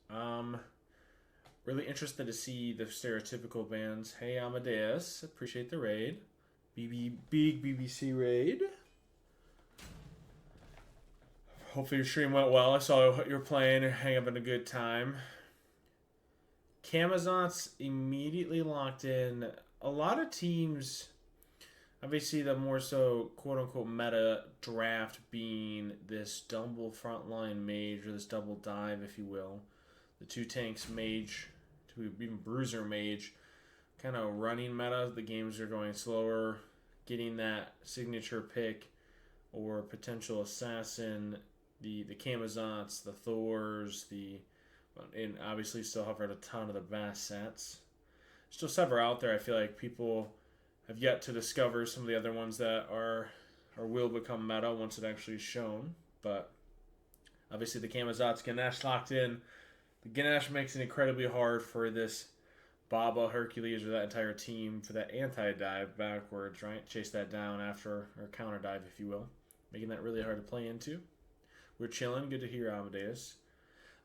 Um, really interested to see the stereotypical bands. Hey Amadeus, appreciate the raid. Big BBC raid. Hopefully your stream went well. I saw you were playing, having a good time. Camazot's immediately locked in. A lot of teams, obviously the more so quote-unquote meta draft being this double frontline mage, or this double dive, if you will. The two tanks mage, to even bruiser mage, kind of running meta. The games are going slower. Getting that signature pick or potential assassin, the Camazots, the Thors, and obviously still have a ton of the Bass sets. Still several out there. I feel like people have yet to discover some of the other ones that are or will become meta once it actually is shown. But obviously the Camazots, Ganesh locked in. The Ganesh makes it incredibly hard for this Baba, Hercules, or that entire team for that anti-dive backwards, right? Chase that down after, or counter-dive, if you will. Making that really hard to play into. We're chilling. Good to hear, Amadeus.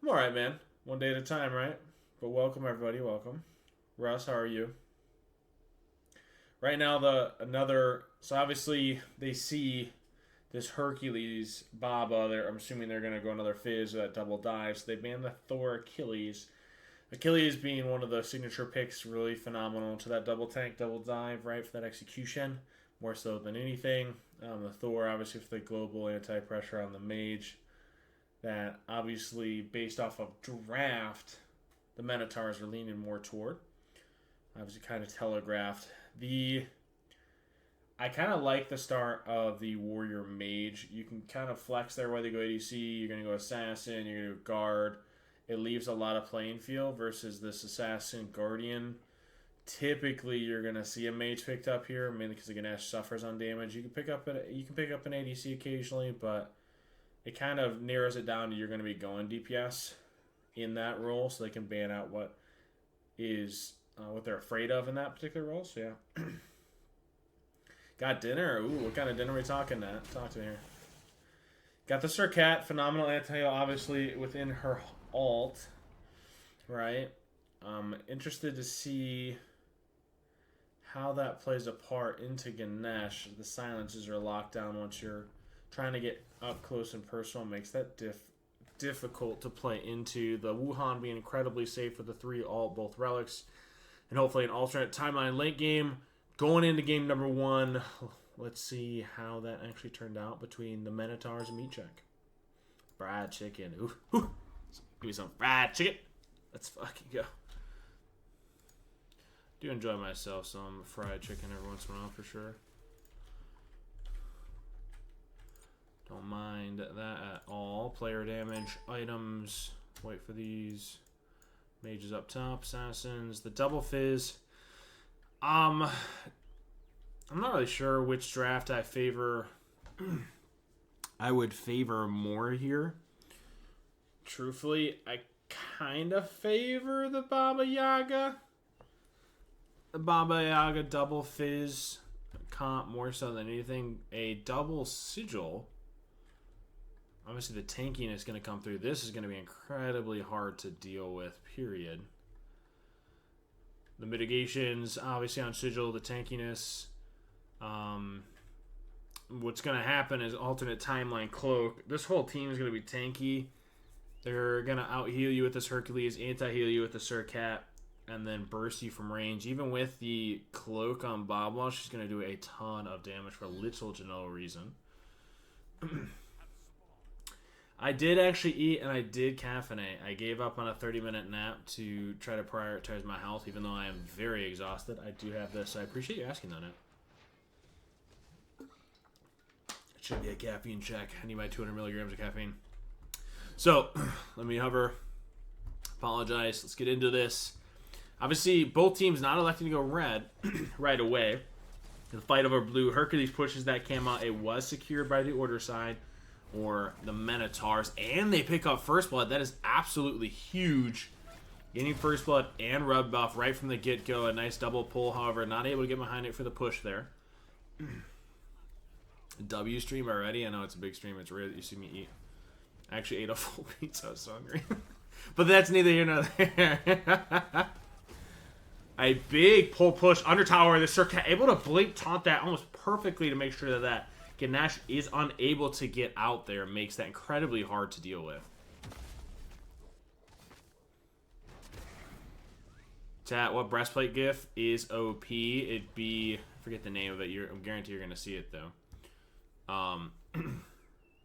I'm alright, man. One day at a time, right? But welcome, everybody. Welcome. Russ, how are you? Right now, so obviously they see this Hercules Baba. I'm assuming they're going to go another Fizz or that double dive. So they ban the Thor Achilles. Achilles being one of the signature picks, really phenomenal to that double tank, double dive, right, for that execution, more so than anything. The Thor, obviously, for the global anti-pressure on the mage. That, obviously, based off of draft, the Minotaurs are leaning more toward. Obviously, kind of telegraphed. I kind of like the start of the Warrior Mage. You can kind of flex there, whether you go ADC, you're going to go Assassin, you're going to go Guard. It leaves a lot of playing field versus this Assassin Guardian. Typically, you're gonna see a mage picked up here, mainly because the Ganesh suffers on damage. You can pick up an ADC occasionally, but it kind of narrows it down to you're going to be going DPS in that role, so they can ban out what they're afraid of in that particular role. So yeah, got dinner. Ooh, what kind of dinner are we talking? Talk to me here. Got the Sir Cat, phenomenal anti-heal, obviously within her alt, right? Interested to see how that plays a part into Ganesh. The silences are locked down once you're trying to get up close and personal. Makes that difficult to play into. The Wuhan being incredibly safe with the 3 alt, both relics, and hopefully an alternate timeline late game. Going into game number 1, let's see how that actually turned out between the Minotaurs and Meat Check. Fried chicken. Ooh. Give me some fried chicken. Let's fucking go. Do enjoy myself some fried chicken every once in a while for sure. Don't mind that at all. Player damage, items. Wait for these. Mages up top, assassins. The double fizz. I'm not really sure which draft I favor. I would favor more here. Truthfully, I kind of favor the Baba Yaga. The Baba Yaga double fizz comp more so than anything. A double sigil. Obviously, the tanking is going to come through. This is going to be incredibly hard to deal with, period. The mitigations, obviously, on sigil, the tankiness. What's going to happen is alternate timeline cloak. This whole team is going to be tanky. They're going to out-heal you with this Hercules, anti-heal you with the Sir Cat, and then burst you from range. Even with the cloak on Baba, she's going to do a ton of damage for little to no reason. I did actually eat and I did caffeinate. I gave up on a 30-minute nap to try to prioritize my health, even though I am very exhausted. I do have this. I appreciate you asking on it. It should be a caffeine check. I need my 200 milligrams of caffeine. So, let me hover. Apologize. Let's get into this. Obviously, both teams not electing to go red right away. The fight over blue. Hercules pushes that cam out. It was secured by the order side or the Minotaurs. And they pick up first blood. That is absolutely huge. Getting first blood and rub buff right from the get-go. A nice double pull, however. Not able to get behind it for the push there. W stream already. I know it's a big stream. It's rare that you see me eat. I actually ate a full pizza. I was so hungry. But that's neither here nor there. A big pull push under tower. The Surcat able to blink taunt that almost perfectly to make sure that that Ganache is unable to get out there. Makes that incredibly hard to deal with. Chat, what breastplate gif is OP? It'd be, I forget the name of it. I guarantee you're going to see it though.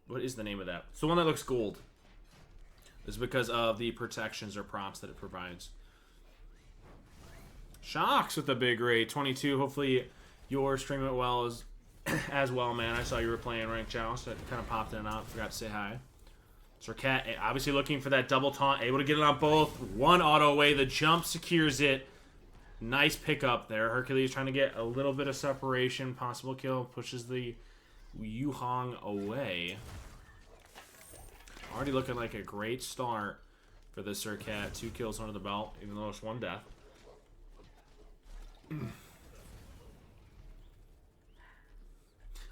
What is the name of that? It's the one that looks gold. It's because of the protections or prompts that it provides. Shocks with the big raid. 22. Hopefully you're streaming it well as well, man. I saw you were playing ranked Joust. So it kind of popped in and out. Forgot to say hi. Surcat obviously looking for that double taunt. Able to get it on both. One auto away. The jump secures it. Nice pickup there. Hercules trying to get a little bit of separation. Possible kill. Pushes the Yuhong away. Already looking like a great start for the Surcat. 2 kills under the belt, even though it's 1 death.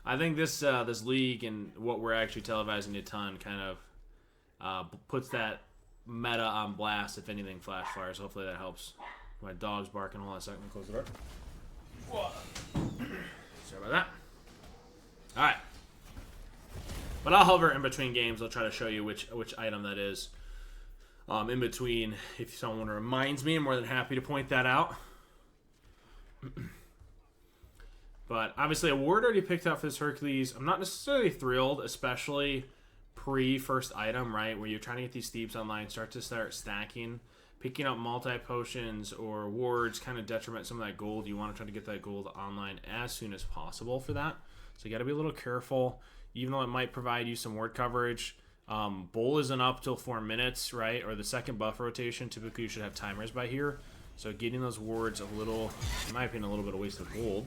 I think this this league and what we're actually televising a ton kind of puts that meta on blast. If anything, flash fires. Hopefully that helps. My dog's barking. Hold on a second. Close the door. Sorry about that. All right. But I'll hover in between games. I'll try to show you which item that is. In between, if someone reminds me, I'm more than happy to point that out. But obviously a ward already picked out for this Hercules. I'm not necessarily thrilled, especially pre-first item, right? Where you're trying to get these thieves online, start stacking. Picking up multi-potions or wards kind of detriment some of that gold. You want to try to get that gold online as soon as possible for that. So you got to be a little careful. Even though it might provide you some ward coverage. Bull isn't up till 4 minutes, right? Or the second buff rotation. Typically you should have timers by here. So getting those wards a little, in my opinion, a little bit of waste of gold.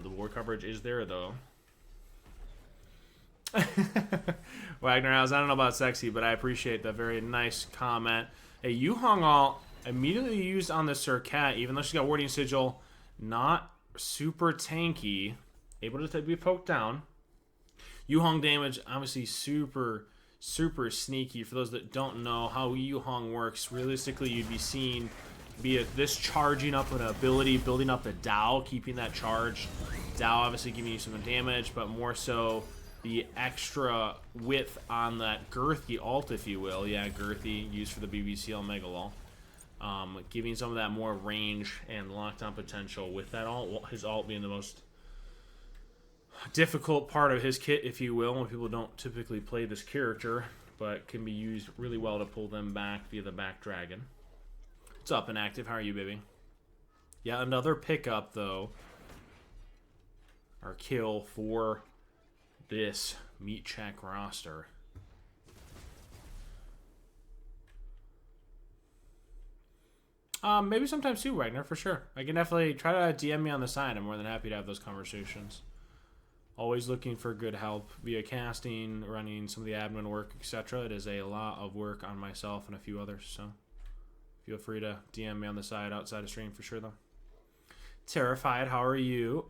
The ward coverage is there though. Wagner House, I don't know about sexy, but I appreciate that very nice comment. A Yuhong ult immediately used on the Surcat, even though she's got Warding Sigil, not super tanky, able to be poked down. Yuhong damage, obviously super sneaky. For those that don't know how Yuhong works, realistically you'd be seeing this charging up an ability, building up the Dao, keeping that charge. Dao obviously giving you some damage, but more so the extra width on that girthy ult, if you will. Yeah, girthy, used for the BBCL Mega Lol. Giving some of that more range and lockdown potential with that ult. His ult being the most difficult part of his kit, if you will, when people don't typically play this character, but can be used really well to pull them back via the back dragon. What's up, Inactive? How are you, baby? Yeah, another pickup, though. Our kill for this meat check roster. Maybe sometime soon, Wagner, for sure. I can definitely try to DM me on the side. I'm more than happy to have those conversations. Always looking for good help via casting, running some of the admin work, etc. It is a lot of work on myself and a few others, so feel free to DM me on the side outside of stream for sure, though. Terrified, how are you?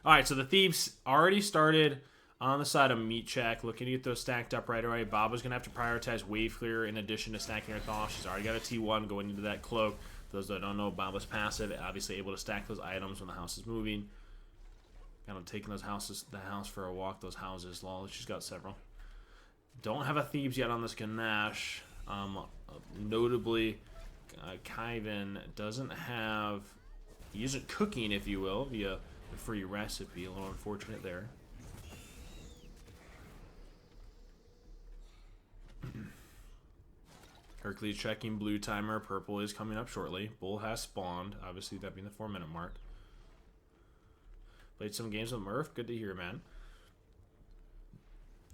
Alright, so the Thieves already started on the side of Meat Check, looking to get those stacked up right away. Baba's going to have to prioritize wave clear in addition to stacking her Thaw. She's already got a T1 going into that cloak. For those that don't know, Baba's passive, obviously able to stack those items when the house is moving. Kind of taking the house for a walk, those houses. Lol, she's got several. Don't have a Thieves yet on this Ganache. Notably, Kyvan doesn't have... He isn't cooking, if you will, via the free recipe. A little unfortunate there. Hercules checking blue timer. Purple is coming up shortly. Bull has spawned. Obviously, that being the 4-minute mark. Played some games with Murph. Good to hear, man.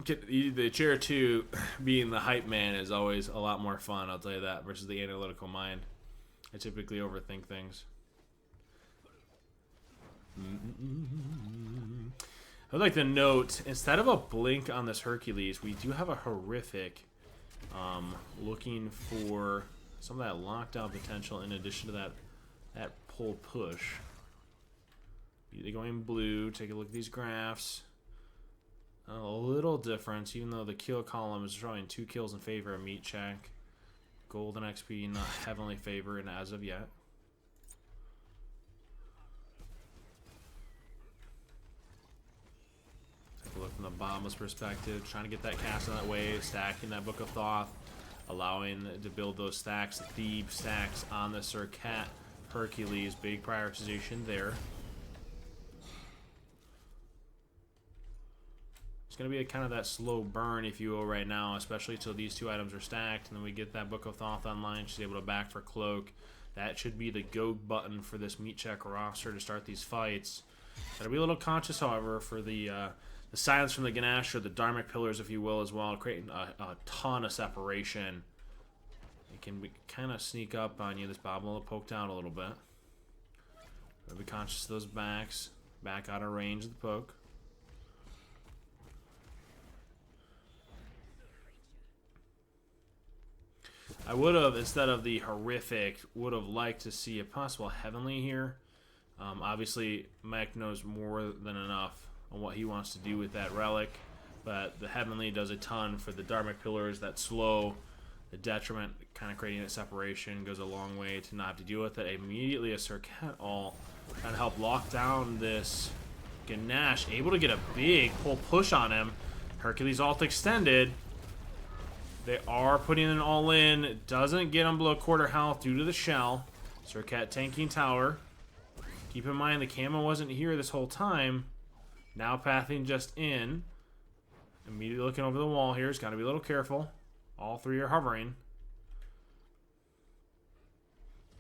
The chair 2 being the hype man is always a lot more fun, I'll tell you that, versus the analytical mind. I typically overthink things. I'd like to note, instead of a blink on this Hercules, we do have a horrific looking for some of that lockdown potential in addition to that pull push. They're going blue. Take a look at these graphs. A little difference, even though the kill column is showing 2 kills in favor of Meat Check. Golden XP not heavily favored as of yet. Take a look from the bottomless perspective, trying to get that cast on that wave, stacking that Book of Thoth, allowing to build those stacks, the Thebe stacks on the Surcat Hercules. Big prioritization there. It's going to be a kind of that slow burn, if you will, right now, especially until these 2 items are stacked, and then we get that Book of Thoth online. She's able to back for Cloak. That should be the go button for this Meat Check roster to start these fights. Got to be a little conscious, however, for the silence from the Ganesh, or the Dharmic Pillars, if you will, as well, creating a ton of separation. It can kind of sneak up on you. This Bob will poke down a little bit. Got to be conscious of those backs. Back out of range of the poke. I would have, instead of the horrific, would have liked to see a possible Heavenly here. Obviously, Mech knows more than enough on what he wants to do with that relic, but the Heavenly does a ton for the Dharmic Pillars. That slow, the detriment, kind of creating that separation, goes a long way to not have to deal with it. Immediately a Surcat ult, trying to help lock down this Ganesh, able to get a big pull push on him. Hercules ult extended. They are putting an all in. It doesn't get him below quarter health due to the shell. Surcat tanking tower. Keep in mind the camo wasn't here this whole time. Now pathing just in. Immediately looking over the wall here. He's got to be a little careful. All 3 are hovering.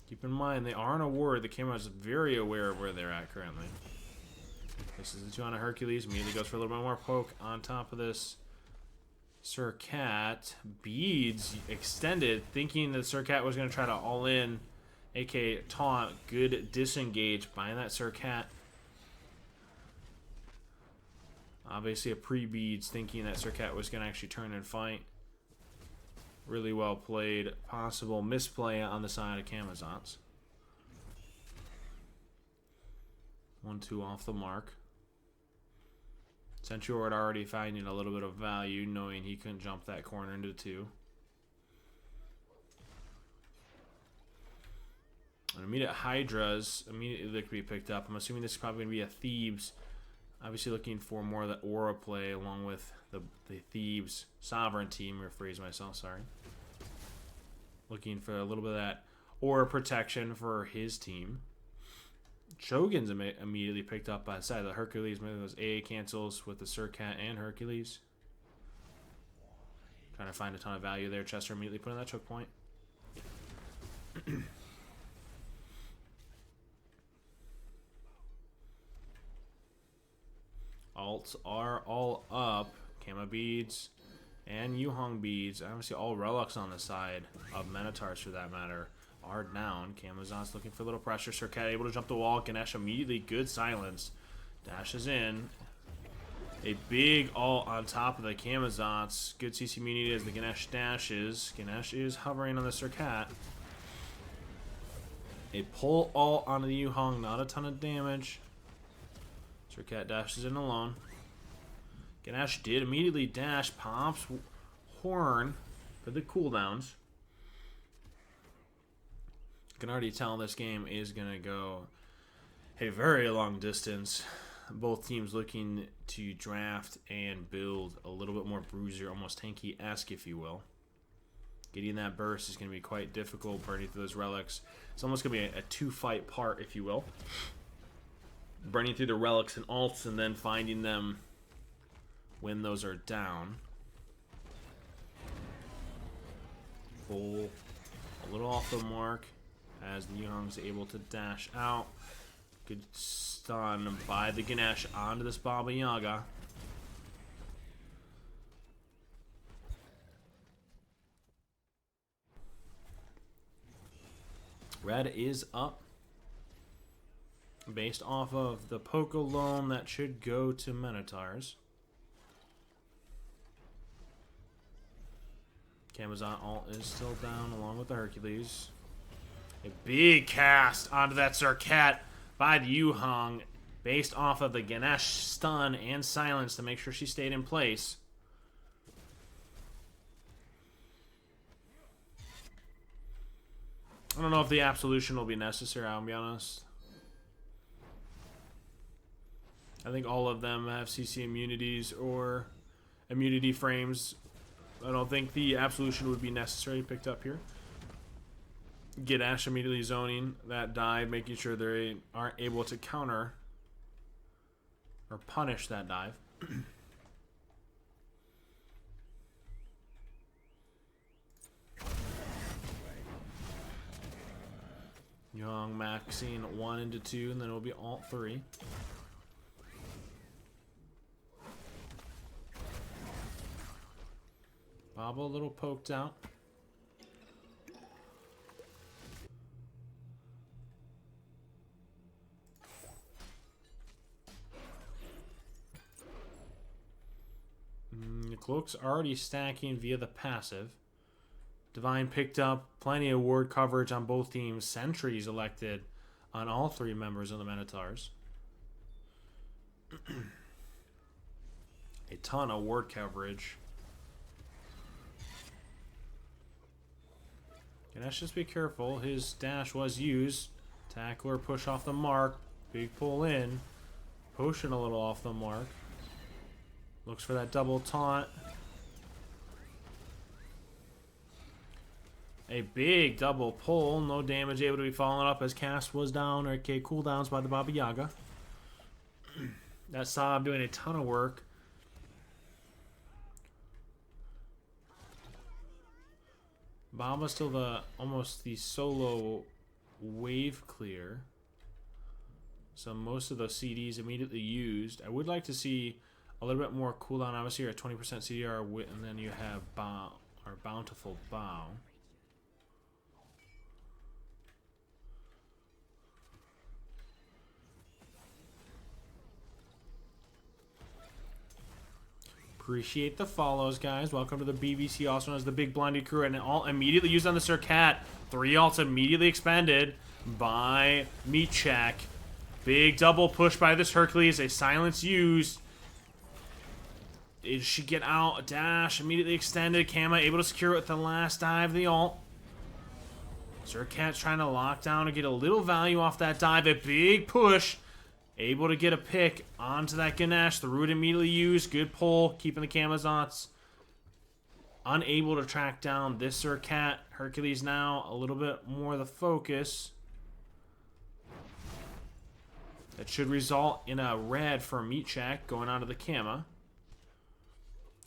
Keep in mind they are in a ward. The camo is very aware of where they're at currently. This is the 2 on a Hercules. Immediately goes for a little bit more poke on top of this Surcat. Beads extended, thinking that Surcat was going to try to all in, aka taunt. Good disengage by that Surcat. Obviously a pre-beads, thinking that Surcat was going to actually turn and fight. Really well played. Possible misplay on the side of Camazotz. 1-2 off the mark. Centaur had already finding a little bit of value, knowing he couldn't jump that corner into 2. An immediate Hydras immediately could be picked up. I'm assuming this is probably going to be a Thebes. Obviously looking for more of the aura play along with the Thebes sovereignty. I'm going to rephrase myself, sorry. Looking for a little bit of that aura protection for his team. Shogun's immediately picked up by the side of the Hercules. Maybe those AA cancels with the Surcat and Hercules. Trying to find a ton of value there. Chester immediately put in that choke point. Alts are all up. Kama beads and Yuhong beads. Obviously all relics on the side of Minotaurs for that matter are down. Camazot's looking for a little pressure. Surcat able to jump the wall. Ganesh immediately good silence. Dashes in. A big ult on top of the Camazotz. Good CC immunity as the Ganesh dashes. Ganesh is hovering on the Surcat. A pull ult onto the Yuhong. Not a ton of damage. Surcat dashes in alone. Ganesh did immediately dash. Pops horn for the cooldowns. You can already tell this game is going to go a very long distance. Both teams looking to draft and build a little bit more bruiser, almost tanky-esque, if you will. Getting that burst is going to be quite difficult, burning through those relics. It's almost going to be a 2-fight part, if you will. Burning through the relics and ults and then finding them when those are down. Full, a little off the mark as the Yuhong's able to dash out. Good stun by the Ganesh onto this Baba Yaga. Red is up. Based off of the poke alone, that should go to Minotaurs. Camazon ult is still down along with the Hercules. A big cast onto that Surcat by the Yuhong. based off of the Ganesh stun and silence to make sure she stayed in place. I don't know if the absolution will be necessary, I'll be honest. I think all of them have CC immunities or immunity frames. I don't think the absolution would be necessary picked up here. Get Ash immediately zoning that dive, making sure they aren't able to counter or punish that dive. Young maxing 1 into 2, and then it'll be alt 3. Baba a little poked out. The Cloak's already stacking via the passive. Divine picked up plenty of ward coverage on both teams. Sentries elected on all 3 members of the Minotaurs. A ton of ward coverage. Ganesh, just be careful. His dash was used. Tackler push off the mark. Big pull in. Potion a little off the mark. Looks for that double taunt. A big double pull. No damage able to be followed up as cast was down. Or okay, cooldowns by the Baba Yaga. That Saab doing a ton of work. Baba still almost the solo wave clear. So most of those CDs immediately used. I would like to see a little bit more cooldown. Obviously, you're at 20% CDR, and then you have Bountiful Bow. Appreciate the follows, guys. Welcome to the BVC, also known as the Big Blinded Crew. And all immediately used on the Surcat. 3 ults immediately expended by Meat Check. Big double push by this Hercules. A silence used. Did she get out? A dash immediately extended. Kama able to secure it with the last dive of the ult. Surcat's trying to lock down and get a little value off that dive. A big push. Able to get a pick onto that Ganesh. The root immediately used. Good pull. Keeping the Kamazots. Unable to track down this Surcat. Hercules now a little bit more the focus. That should result in a red for Meat Check going onto the Kama.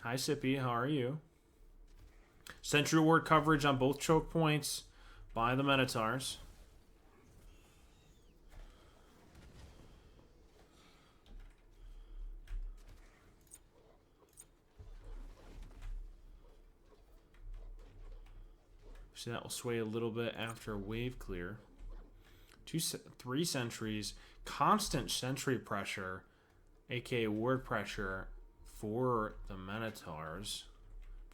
Hi Sippy, how are you? Sentry ward coverage on both choke points by the Minotaurs. So that will sway a little bit after wave clear. 3 sentries. Constant sentry pressure, aka ward pressure, for the Minotaurs.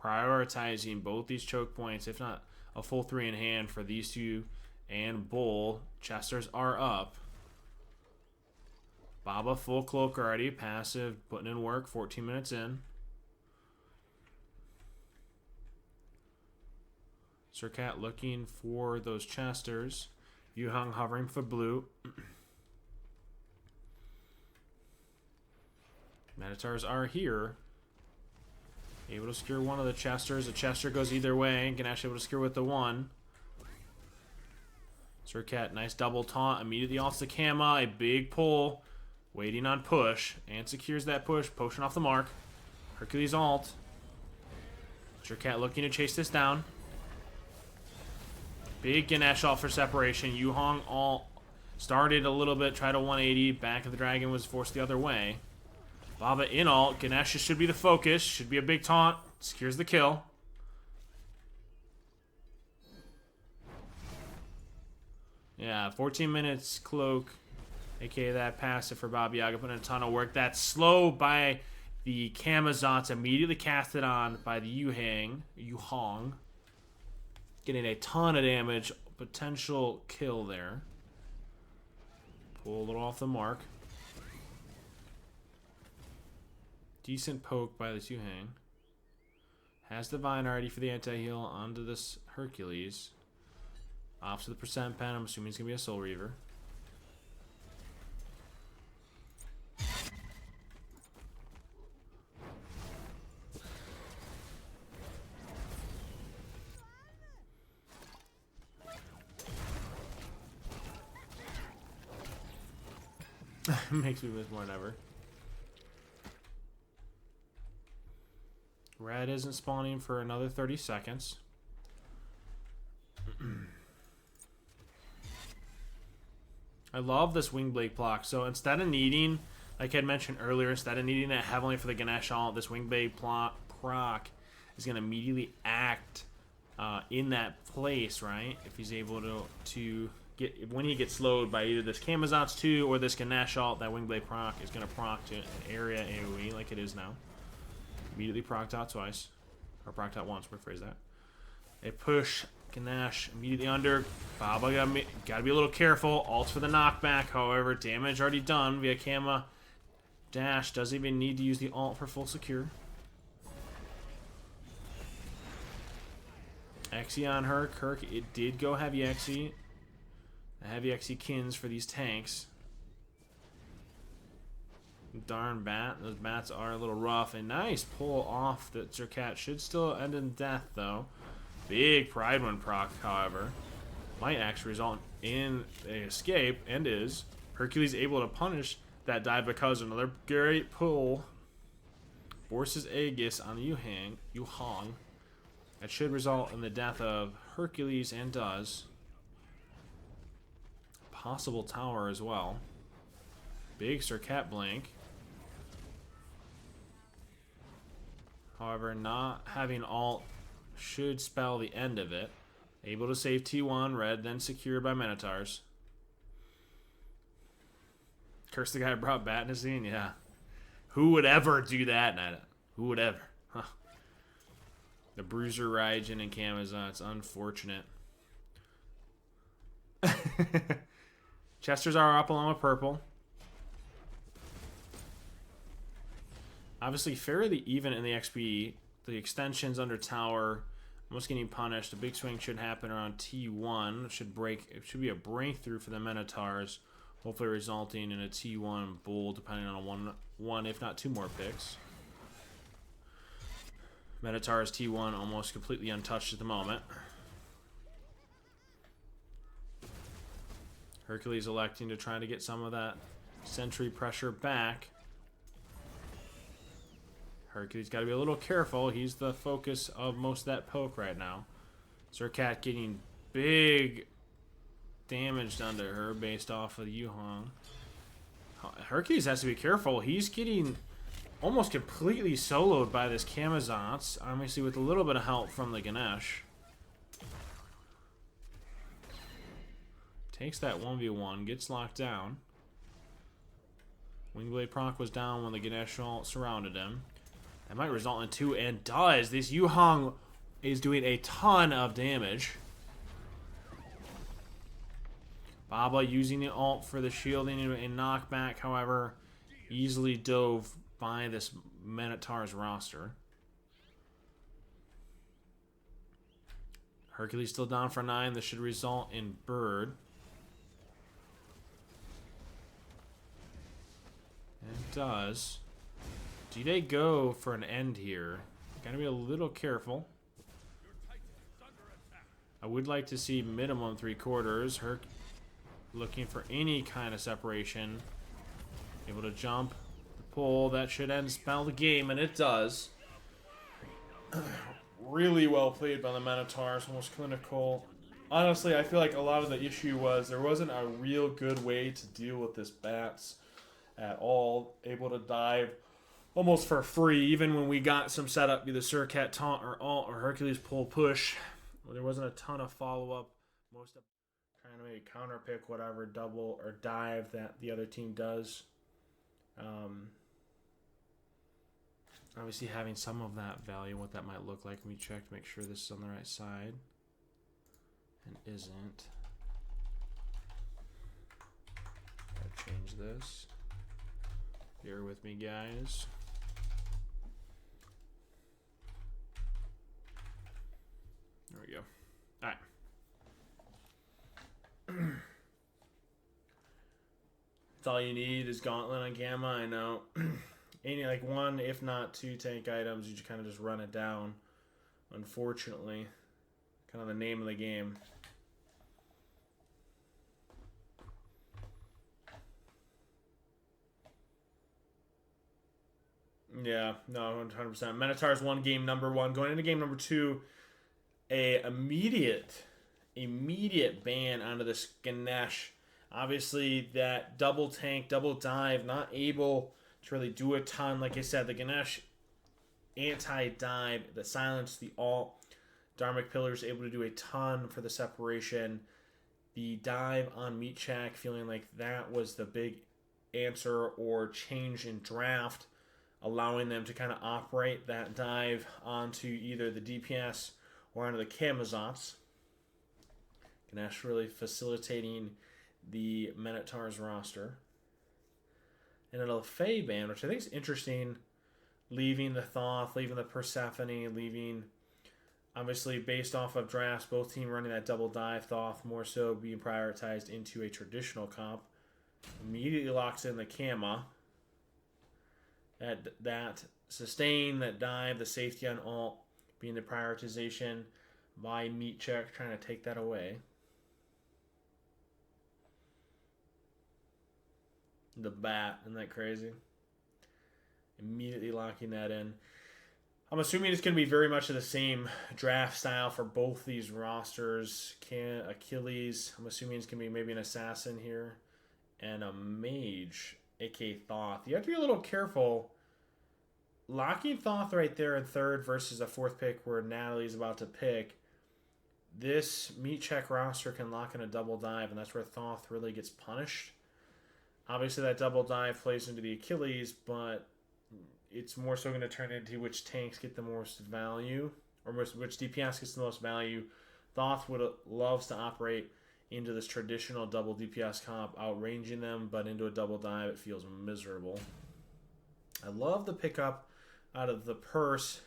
Prioritizing both these choke points, if not a full 3 in hand for these two and Bull. Chesters are up. Baba full cloak already. Passive, putting in work, 14 minutes in. Surcat looking for those Chesters. Yuhang hovering for blue. Minotaurs are here. Able to secure one of the Chesters. The Chester goes either way. Ganesh able to secure with the 1. Surcat, nice double taunt. Immediately off the Kama. A big pull. Waiting on push. And secures that push. Potion off the mark. Hercules ult. Surcat looking to chase this down. Big Ganesh ult for separation. Yuhang ult started a little bit. Tried a 180. Back of the dragon was forced the other way. Baba in ult. Ganesh should be the focus. Should be a big taunt. Secures the kill. Yeah, 14 minutes cloak. AKA that passive for Baba Yaga. Putting in a ton of work. That's slow by the Kamazots. Immediately casted on by the Yuhang. Getting a ton of damage. Potential kill there. Pull a little off the mark. decent poke by this Yuhang. Has Divine already for the anti-heal onto this Hercules. Off to the percent pen. I'm assuming it's going to be a Soul Reaver. Makes me miss more than ever. Red isn't spawning for another 30 seconds. I love this Wingblade block. So instead of needing, like I had mentioned earlier, instead of needing it heavily for the Ganesh ult, this Wingblade proc is going to immediately act in that place, right? If he's able to get, when he gets slowed by either this Camazotz 2 or this Ganesh ult, that Wingblade proc is going to proc to an area AoE like it is now. Immediately procced out twice. Or procced out once, rephrase that. They push Ganesh immediately under. Baba gotta be a little careful. Ults for the knockback, however. Damage already done via Kama. Dash doesn't even need to use the ult for full secure. Xe on her. Kirk, it did go heavy Xe. The heavy Xe kins for these tanks. Darn bat. Those bats are a little rough. A nice pull off that Zercat should still end in death, though. Big Pride Wind proc, however. Might actually result in an escape, and is. Hercules able to punish that dive because of another great pull. Forces Aegis on the Yuhang. That should result in the death of Hercules, and does. Possible tower as well. Big Zercat blink. However, not having ult should spell the end of it. Able to save T1, red, then secured by Minotaurs. Curse the guy who brought bat in his scene, yeah. Who would ever do that? Who would ever? Huh. The Bruiser, Raijin, and Camazotz. It's unfortunate. Chesters are up along with purple. Obviously fairly even in the XP. The extensions under tower almost getting punished. A big swing should happen around T1. It should be a breakthrough for the Minotaurs. Hopefully resulting in a T1 bull depending on one if not two more picks. Minotaurs T1 almost completely untouched at the moment. Hercules electing to try to get some of that sentry pressure back. Hercules got to be a little careful. He's the focus of most of that poke right now. Zercat getting big damage done to her based off of the Yuhang. Hercules has to be careful. He's getting almost completely soloed by this Camazotz, obviously with a little bit of help from the Ganesh. Takes that 1v1, gets locked down. Wingblade proc was down when the Ganesh ult surrounded him. That might result in two, and does. This Yuhang is doing a ton of damage. Baba using the ult for the shielding and knockback, however, easily dove by this Minotaurs roster. Hercules still down for 9. This should result in Bird. And it does. Do they go for an end here? Gotta be a little careful. I would like to see minimum 3/4. Herc looking for any kind of separation. Able to jump, the pull. That should end spell the game, and it does. Really well played by the Minotaurs. Almost clinical. Honestly, I feel like a lot of the issue was there wasn't a real good way to deal with this bats at all. Able to dive almost for free, even when we got some setup, either Zercat taunt or ult or Hercules pull push. Well, there wasn't a ton of follow-up. Most of trying to maybe counter pick whatever double or dive that the other team does. Obviously having some of that value, what that might look like. Let me check to make sure this is on the right side. And isn't. Gotta change this. Bear with me, guys. There we go. All right. That's all you need is Gauntlet on Gamma. I know. Any like one, if not two tank items, you just kind of just run it down. Unfortunately, kind of the name of the game. Yeah, no, 100%. Minotaurs won game number 1. Going into game number 2, a immediate ban onto this Ganesh. Obviously, that double tank, double dive, not able to really do a ton. Like I said, the Ganesh anti-dive, the silence, the alt, Dharmic Pillars able to do a ton for the separation. The dive on Meat Shack, feeling like that was the big answer or change in draft, allowing them to kind of operate that dive onto either the DPS or onto the Kamazots. Ganesh really facilitating the Minotaurs roster. And a Lefay band, which I think is interesting, leaving the Thoth, leaving the Persephone, leaving, obviously, based off of drafts, both teams running that double dive, Thoth more so being prioritized into a traditional comp. Immediately locks in the Kama. That sustain, that dive, the safety on alt being the prioritization by Meat Check, trying to take that away. The bat, isn't that crazy? Immediately locking that in. I'm assuming it's going to be very much of the same draft style for both these rosters. Achilles, I'm assuming it's going to be maybe an assassin here. And a mage, aka Thoth. You have to be a little careful. Locking Thoth right there in third versus a fourth pick where Natalie's about to pick. This Meat Check roster can lock in a double dive, and that's where Thoth really gets punished. Obviously, that double dive plays into the Achilles, but it's more so going to turn into which tanks get the most value, or which DPS gets the most value. Thoth loves to operate into this traditional double DPS comp, outranging them, but into a double dive, it feels miserable. I love the pickup out of the purse,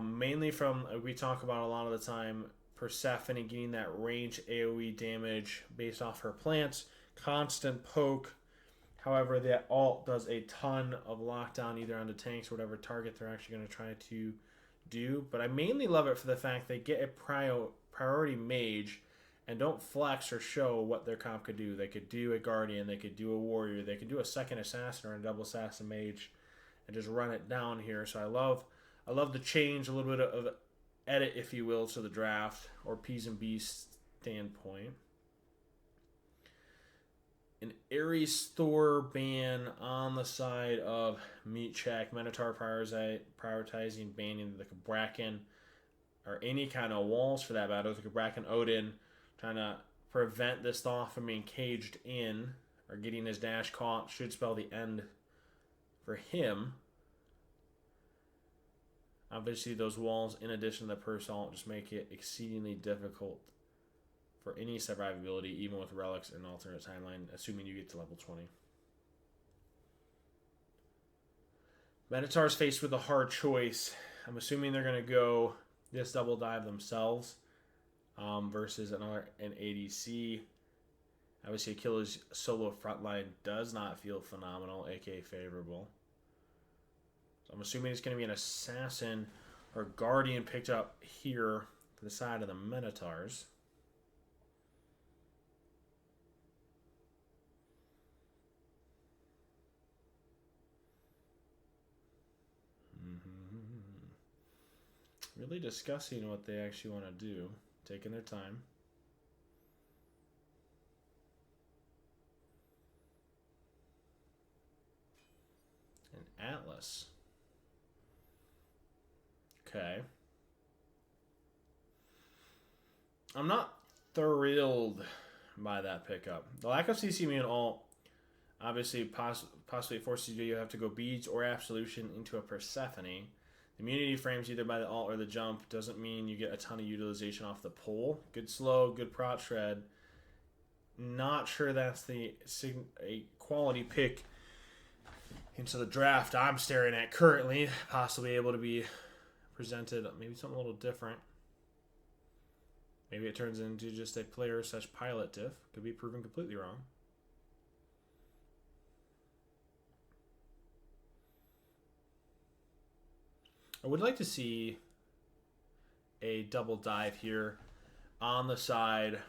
mainly from, we talk about a lot of the time, Persephone getting that range AoE damage based off her plants, constant poke. However, that alt does a ton of lockdown either onto tanks or whatever target they're actually going to try to do. But I mainly love it for the fact they get a priority mage and don't flex or show what their comp could do. They could do a guardian, they could do a warrior, they could do a second assassin or a double assassin mage and just run it down here. So I love the change, a little bit of edit, if you will, to the draft or P's and B's standpoint. An Ares Thor ban on the side of Meat Check. Minotaur prioritizing banning the Bracken or any kind of walls for that matter. The Bracken Odin trying to prevent this Thoth from being caged in or getting his dash caught. Should spell the end for him. Obviously, those walls, in addition to the Purse alt, just make it exceedingly difficult for any survivability, even with relics and alternate timeline, assuming you get to level 20. Minotaurs faced with a hard choice. I'm assuming they're going to go this double dive themselves versus an ADC. Obviously, Achilles' solo frontline does not feel phenomenal, aka favorable. So I'm assuming it's going to be an assassin or guardian picked up here for the side of the Minotaurs. Really discussing what they actually want to do. Taking their time. An Atlas. Okay. I'm not thrilled by that pickup. The lack of CC me and alt obviously possibly forces you to have to go beads or absolution into a Persephone. The immunity frames either by the alt or the jump doesn't mean you get a ton of utilization off the pull. Good slow, good prot shred. Not sure that's a quality pick into the draft I'm staring at currently. Possibly able to be presented maybe something a little different. Maybe it turns into just a player such pilot diff. Could be proven completely wrong. I would like to see a double dive here on the side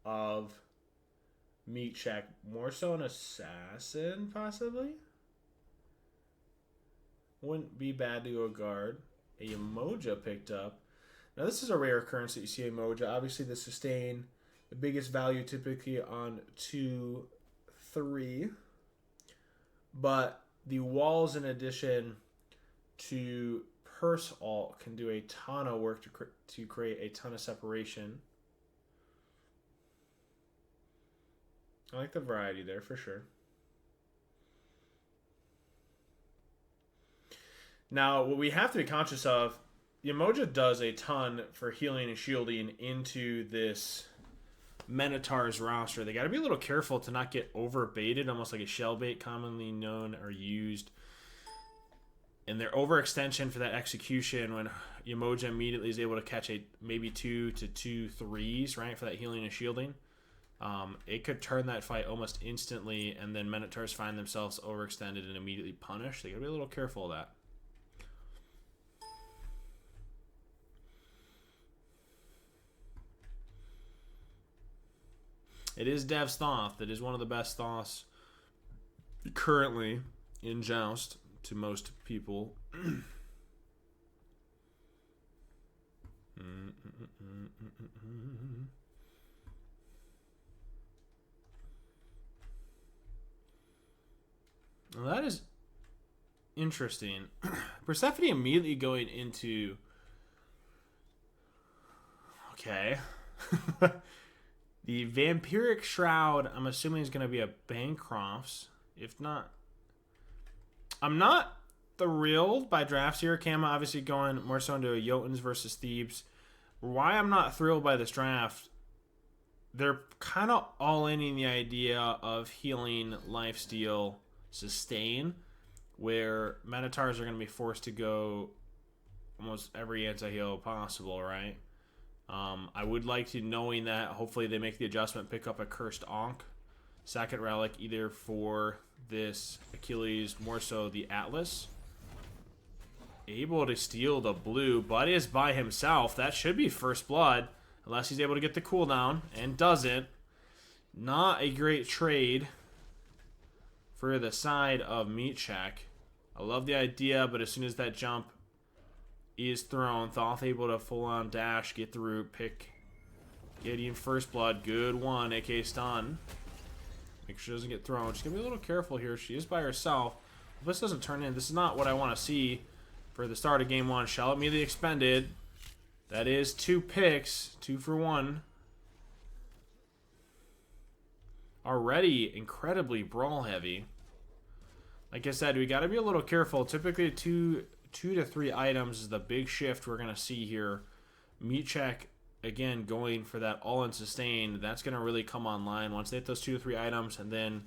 of Meat Check. More so an assassin, possibly? Wouldn't be bad to go guard. A Emoja picked up. Now, this is a rare occurrence that you see Emoja. Obviously, the sustain, the biggest value typically on 2, 3. But the walls, in addition to Purse Alt, can do a ton of work to create a ton of separation. I like the variety there for sure. Now, what we have to be conscious of, Emoja does a ton for healing and shielding into this Minotaurs roster. They got to be a little careful to not get over-baited, almost like a shell bait commonly known or used. And their overextension for that execution when Emoja immediately is able to catch a maybe 2 to 2 threes, right, for that healing and shielding. It could turn that fight almost instantly, and then Minotaurs find themselves overextended and immediately punished. They got to be a little careful of that. It is Dev's Thoth. It is one of the best Thoths currently in Joust to most people. Well, that is interesting. Persephone immediately going into... Okay. The Vampiric Shroud, I'm assuming, is going to be a Bancroft's. If not... I'm not thrilled by drafts here. Kama obviously going more so into a Jotuns versus Thebes. Why I'm not thrilled by this draft, they're kind of all in the idea of healing, lifesteal, sustain, where Minotaurs are going to be forced to go almost every anti-heal possible, right? I would like to, knowing that, hopefully they make the adjustment, pick up a Cursed Ankh, second relic, either for this Achilles, more so the Atlas. Able to steal the blue, but is by himself. That should be first blood, unless he's able to get the cooldown, and doesn't. Not a great trade for the side of Meat Check. I love the idea, but as soon as that jump is thrown, Thoth able to full-on dash, get the root, pick Gideon first blood. Good one, AK stun. Make sure she doesn't get thrown. She's going to be a little careful here. She is by herself. If this doesn't turn in, this is not what I want to see for the start of game one. Shell immediately expended. That is 2 picks. 2 for 1. Already incredibly brawl heavy. Like I said, we got to be a little careful. Typically 2 to 3 items is the big shift we're going to see here. Meat Check, again, going for that all-in sustain. That's going to really come online once they hit those 2 to 3 items, and then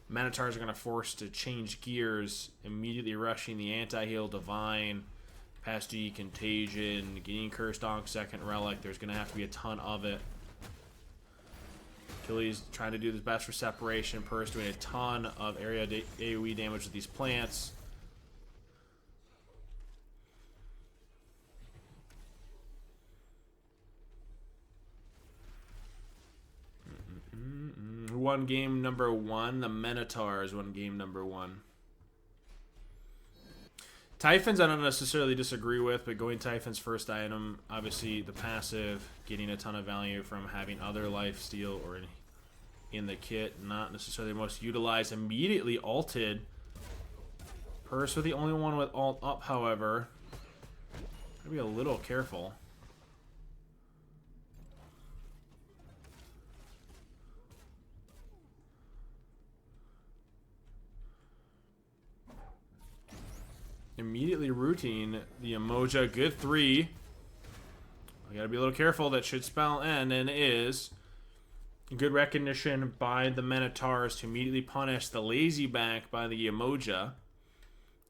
Minotaurs are going to force to change gears, immediately rushing the anti-heal, Divine, Past G, Contagion, getting Cursed Ankh, second relic. There's going to have to be a ton of it. Achilles trying to do his best for separation. Purse doing a ton of area AoE damage with these plants. Won game number 1. The Minotaurs won game number 1. Typhons I don't necessarily disagree with, but going Typhon's first item, obviously the passive, getting a ton of value from having other lifesteal or in the kit, not necessarily the most utilized. Immediately alted. Purse with the only one with alt up, however. Gotta be a little careful. Immediately rooting the Emoja. Good 3. I gotta be a little careful. That should spell end, and is. Good recognition by the Minotaurs to immediately punish the lazy back by the Emoja.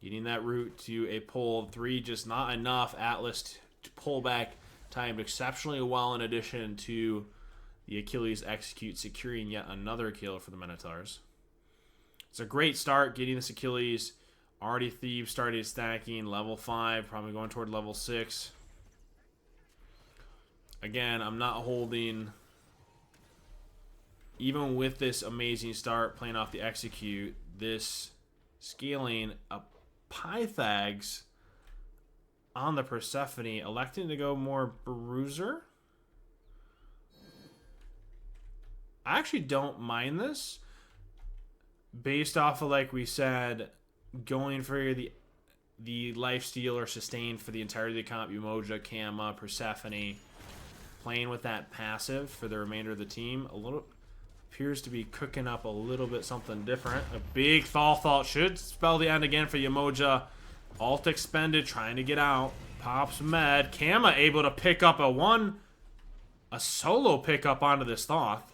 Getting that root to a pull. 3 just not enough. Atlas to pull back timed exceptionally well in addition to the Achilles execute, securing yet another kill for the Minotaurs. It's a great start getting this Achilles. Already Thieves started stacking. Level 5, probably going toward level 6. Again, I'm not holding... Even with this amazing start, playing off the execute, this scaling a Pythags on the Persephone, electing to go more Bruiser. I actually don't mind this. Based off of, like we said, going for the lifesteal or sustain for the entirety of the comp, Umoja, Kama, Persephone, playing with that passive for the remainder of the team, a little appears to be cooking up a little bit something different. A big Thought should spell the end again for Umoja. Alt expended, trying to get out. Pops med. Kama able to pick up a solo pickup onto this Thoth.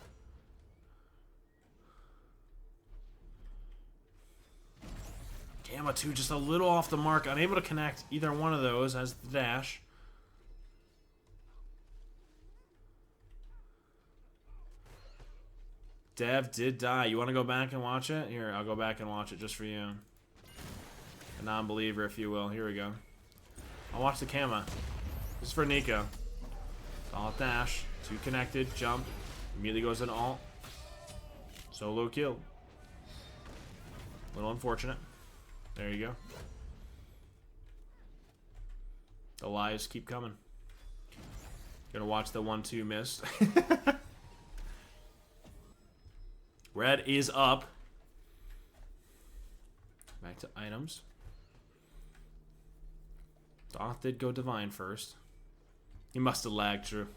Kama too, just a little off the mark, unable to connect either one of those as the dash. Dev did die. You want to go back and watch it? Here, I'll go back and watch it just for you. A non-believer, if you will. Here we go. I'll watch the Kama. This is for Nico. Alt dash. 2 connected. Jump. Immediately goes in alt. Solo kill. A little unfortunate. There you go. The lies keep coming. Gonna watch the 1-2 missed. Red is up. Back to items. Thoth did go divine first. He must have lagged, true.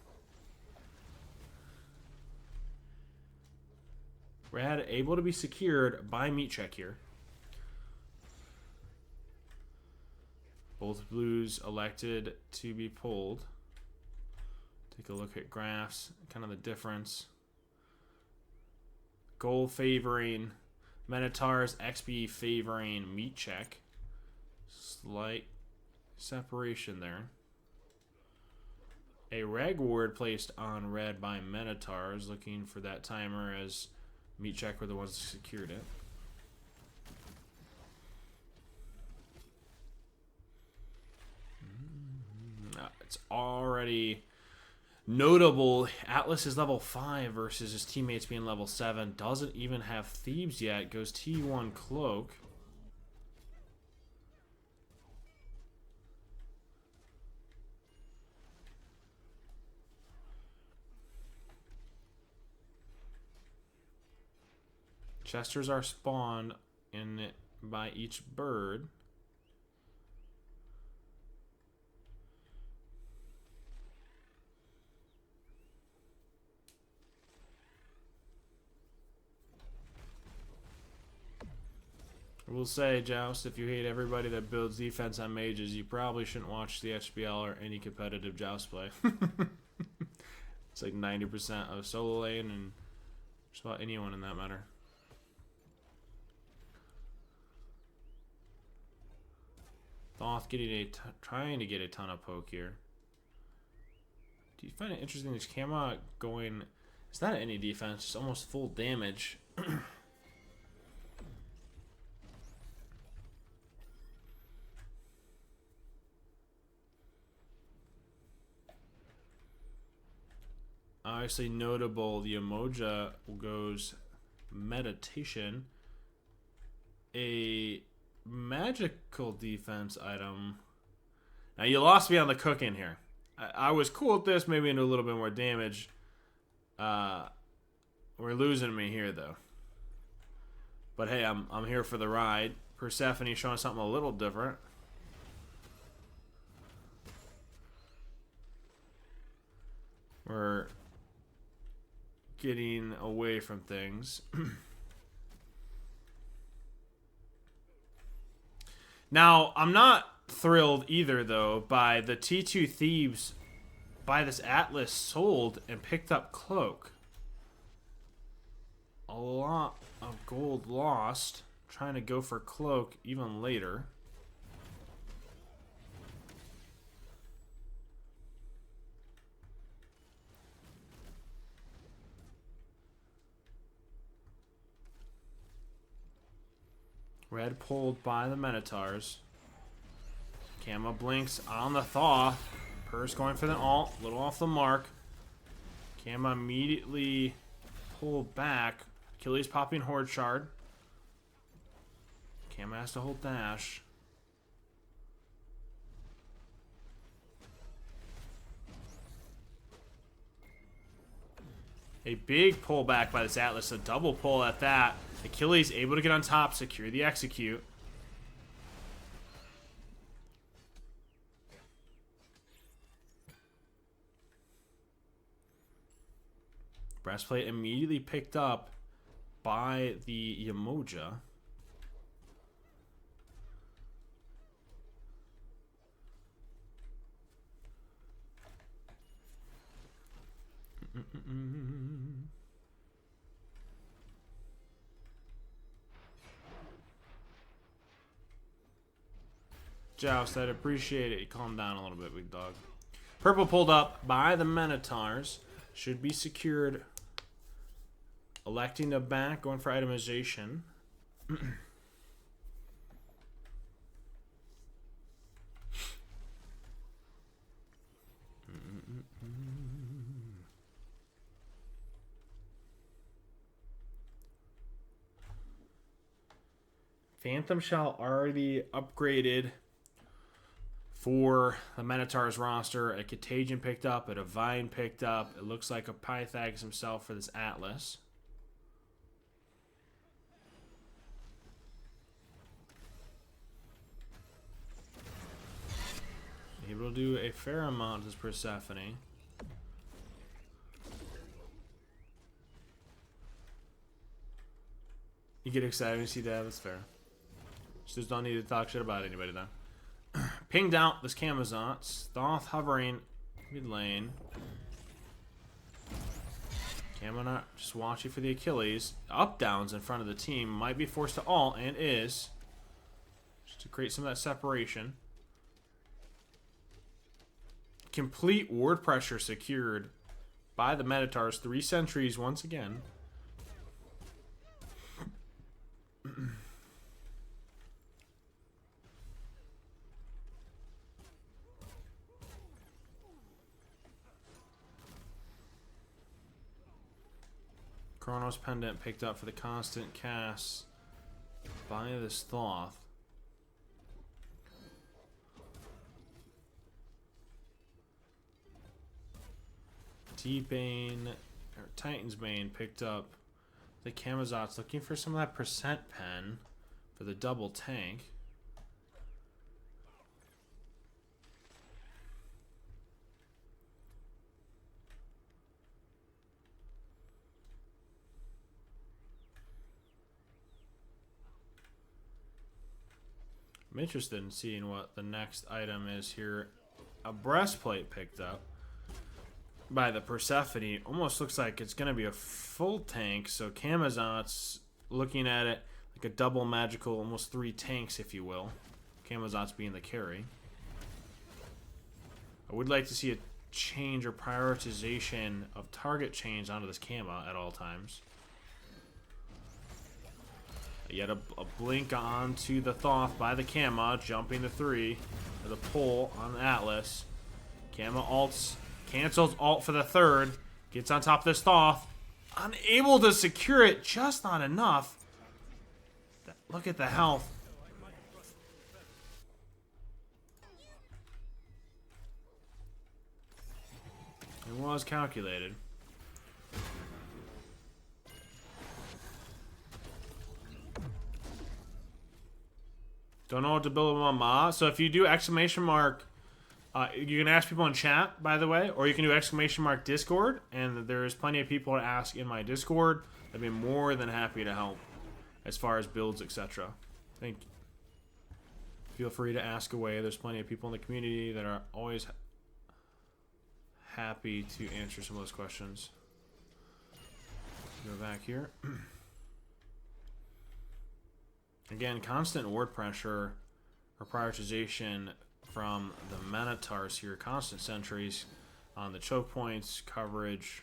Red able to be secured by meat check here. Both blues elected to be pulled. Take a look at graphs, kind of the difference. Gold favoring Minotaurs, XP favoring meat check. Slight separation there. A reg ward placed on red by Minotaurs, looking for that timer as meat check were the ones that secured it. It's already notable. Atlas is level 5 versus his teammates being level 7. Doesn't even have Thieves yet. Goes T1 Cloak. Chesters are spawned by each bird. I will say, Joust, if you hate everybody that builds defense on mages, you probably shouldn't watch the HBL or any competitive Joust play. It's like 90% of solo lane and just about anyone in that matter. Thoth getting trying to get a ton of poke here. Do you find it interesting this Kama going... It's not any defense, it's almost full damage. Obviously notable, the Umoja goes meditation. A magical defense item. Now you lost me on the cooking here. I was cool with this, maybe into a little bit more damage. We're losing me here though. But hey, I'm here for the ride. Persephone showing something a little different. We're getting away from things. Now, I'm not thrilled either, though, by the T2 Thieves by this Atlas sold and picked up Cloak. A lot of gold lost. Trying to go for Cloak even later. Red pulled by the Minotaurs. Kama blinks on the Thaw. Purse going for the ult. A little off the mark. Kama immediately pulled back. Achilles popping Horde Shard. Kama has to hold dash. A big pullback by this Atlas. A double pull at that. Achilles able to get on top, secure the execute. Breastplate immediately picked up by the Yamoja. Joust, I'd appreciate it. You calm down a little bit, big dog. Purple pulled up by the Minotaurs. Should be secured. Electing to back, going for itemization. Phantom Shell already upgraded for the Minotaurs roster. A Contagion picked up, a Divine picked up. It looks like a Pythagoras himself for this Atlas. Able to do a fair amount as Persephone. You get excited when you see that, that's fair. Just don't need to talk shit about anybody though. Pinged out this Camazotz. Thoth hovering mid lane. Camonot just watching for the Achilles. Up downs in front of the team. Might be forced to ult and is. Just to create some of that separation. Complete ward pressure secured by the Minotaurs. 3 sentries once again. Chronos Pendant picked up for the constant cast by this Thoth. T-Bane, or Titan's Bane picked up the Camazotz, looking for some of that percent pen for the double tank. I'm interested in seeing what the next item is here. A breastplate picked up by the Persephone. Almost looks like it's going to be a full tank. So Camazotz looking at it like a double magical, almost 3 tanks, if you will. Camazotz being the carry. I would like to see a change or prioritization of target change onto this Kama at all times. Yet a blink onto the Thoth by the Kama, jumping the 3 with a pull on the Atlas. Kama ults, cancels ult for the 3rd, gets on top of this Thoth, unable to secure it, just not enough. Look at the health. It was calculated. Don't know what to build on Ma. So if you do exclamation mark, you can ask people in chat, by the way, or you can do exclamation mark Discord, and there's plenty of people to ask in my Discord. I'd be more than happy to help as far as builds, etc. Thank you. Feel free to ask away. There's plenty of people in the community that are always happy to answer some of those questions. Go back here. Again, constant ward pressure or prioritization from the Minotaurs here. Constant sentries on the choke points, coverage.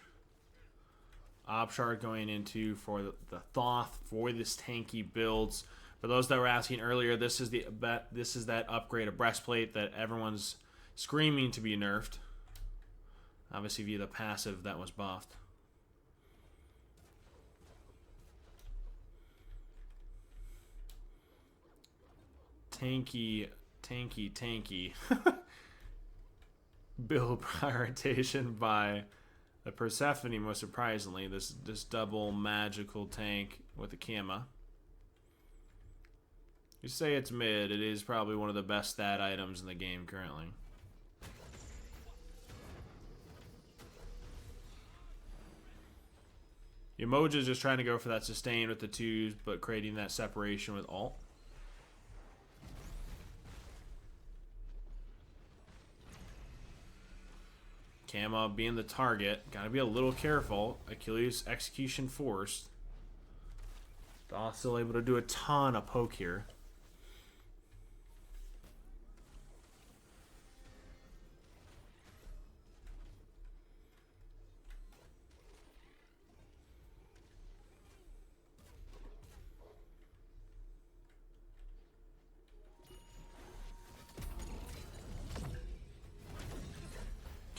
Obshard going into for the Thoth for this tanky builds. For those that were asking earlier, this is that upgrade of breastplate that everyone's screaming to be nerfed. Obviously via the passive that was buffed. Tanky build prioritization by the Persephone, most surprisingly. This double magical tank with the Kama. You say it's mid, it is probably one of the best stat items in the game currently. Emoja's just trying to go for that sustain with the 2s, but creating that separation with ult. Kama being the target. Gotta be a little careful. Achilles execution forced. Thoth still able to do a ton of poke here.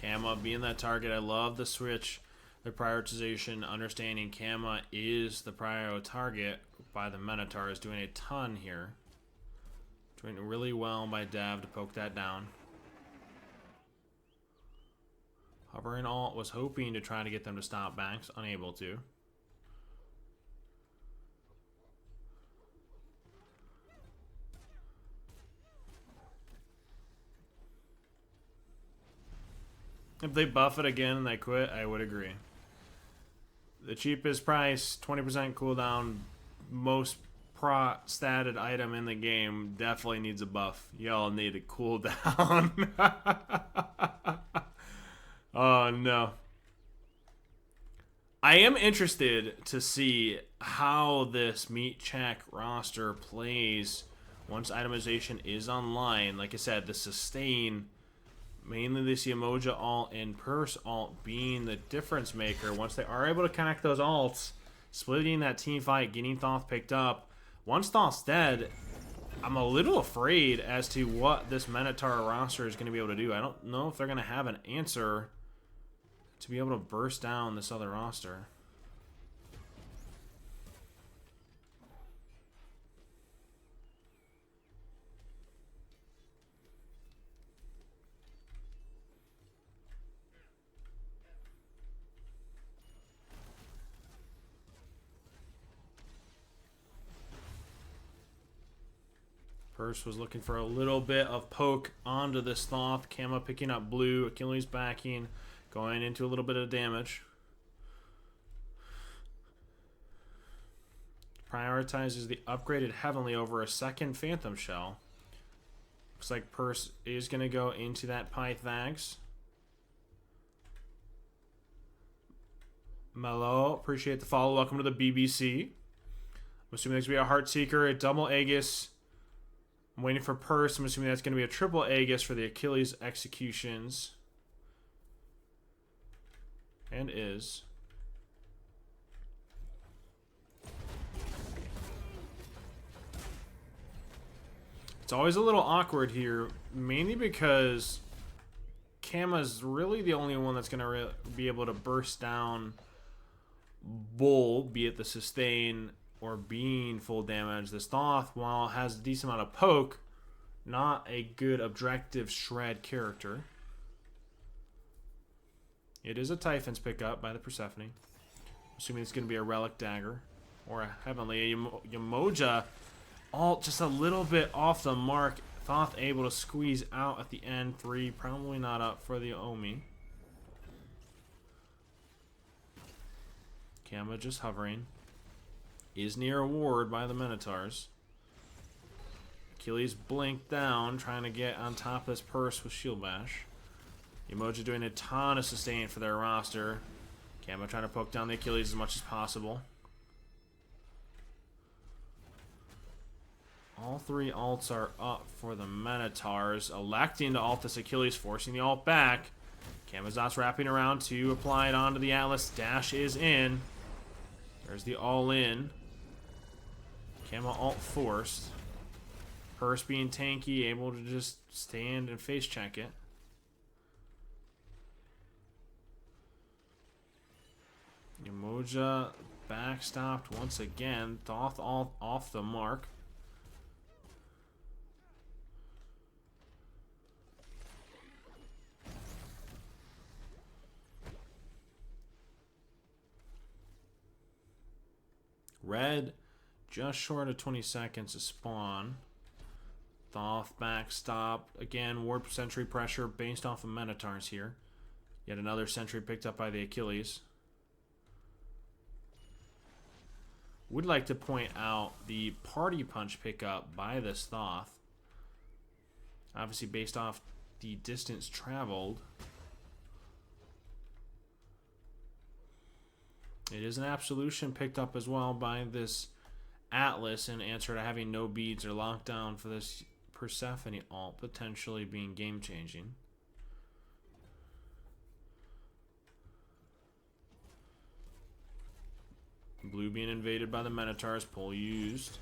Kama being that target. I love the switch, the prioritization, understanding Kama is the prior target by the Minotaurs, doing a ton here. Doing really well by Dav to poke that down. Hovering ult was hoping to try to get them to stop backs, unable to. If they buff it again and they quit, I would agree. The cheapest price, 20% cooldown, most statted item in the game definitely needs a buff. Y'all need a cooldown. Oh no. I am interested to see how this meat check roster plays once itemization is online. Like I said, the sustain, mainly this Emoja ult and Purse ult being the difference maker. Once they are able to connect those ults, splitting that team fight, getting Thoth picked up. Once Thoth's dead, I'm a little afraid as to what this Minotaur roster is going to be able to do. I don't know if they're going to have an answer to be able to burst down this other roster. Purse was looking for a little bit of poke onto this Thoth. Kama picking up blue. Achilles backing. Going into a little bit of damage. Prioritizes the upgraded Heavenly over a second Phantom Shell. Looks like Purse is going to go into that Pythags. Mello, appreciate the follow. Welcome to the BBC. I'm assuming there's going to be a Heartseeker, a double Aegis. I'm waiting for Purse. I'm assuming that's going to be a triple Aegis for the Achilles executions. And is. It's always a little awkward here, mainly because Kama's really the only one that's going to be able to burst down Bull, be it the sustain or being full damage. This Thoth, while it has a decent amount of poke, not a good objective shred character. It is a Typhon's pickup by the Persephone. Assuming it's going to be a Relic Dagger or a Heavenly. Emoja, all just a little bit off the mark. Thoth able to squeeze out at the end. 3, probably not up for the Omi. Kama just hovering. Is near a ward by the Minotaurs. Achilles blinked down, trying to get on top of this Purse with Shield Bash. Emoja doing a ton of sustain for their roster. Kama trying to poke down the Achilles as much as possible. All 3 ults are up for the Minotaurs. Electing to ult this Achilles, forcing the ult back. Kamazot's wrapping around to apply it onto the Atlas. Dash is in. There's the all-in. Kama alt forced. Purse being tanky, able to just stand and face check it. Umoja backstopped once again. Thoth off the mark. Red, just short of 20 seconds to spawn. Thoth backstop. Again, warp sentry pressure based off of Minotaurs here. Yet another sentry picked up by the Achilles. Would like to point out the party punch pickup by this Thoth. Obviously based off the distance traveled. It is an absolution picked up as well by this Atlas in answer to having no beads or lockdown for this Persephone alt, potentially being game changing. Blue being invaded by the Minotaurs, pull used.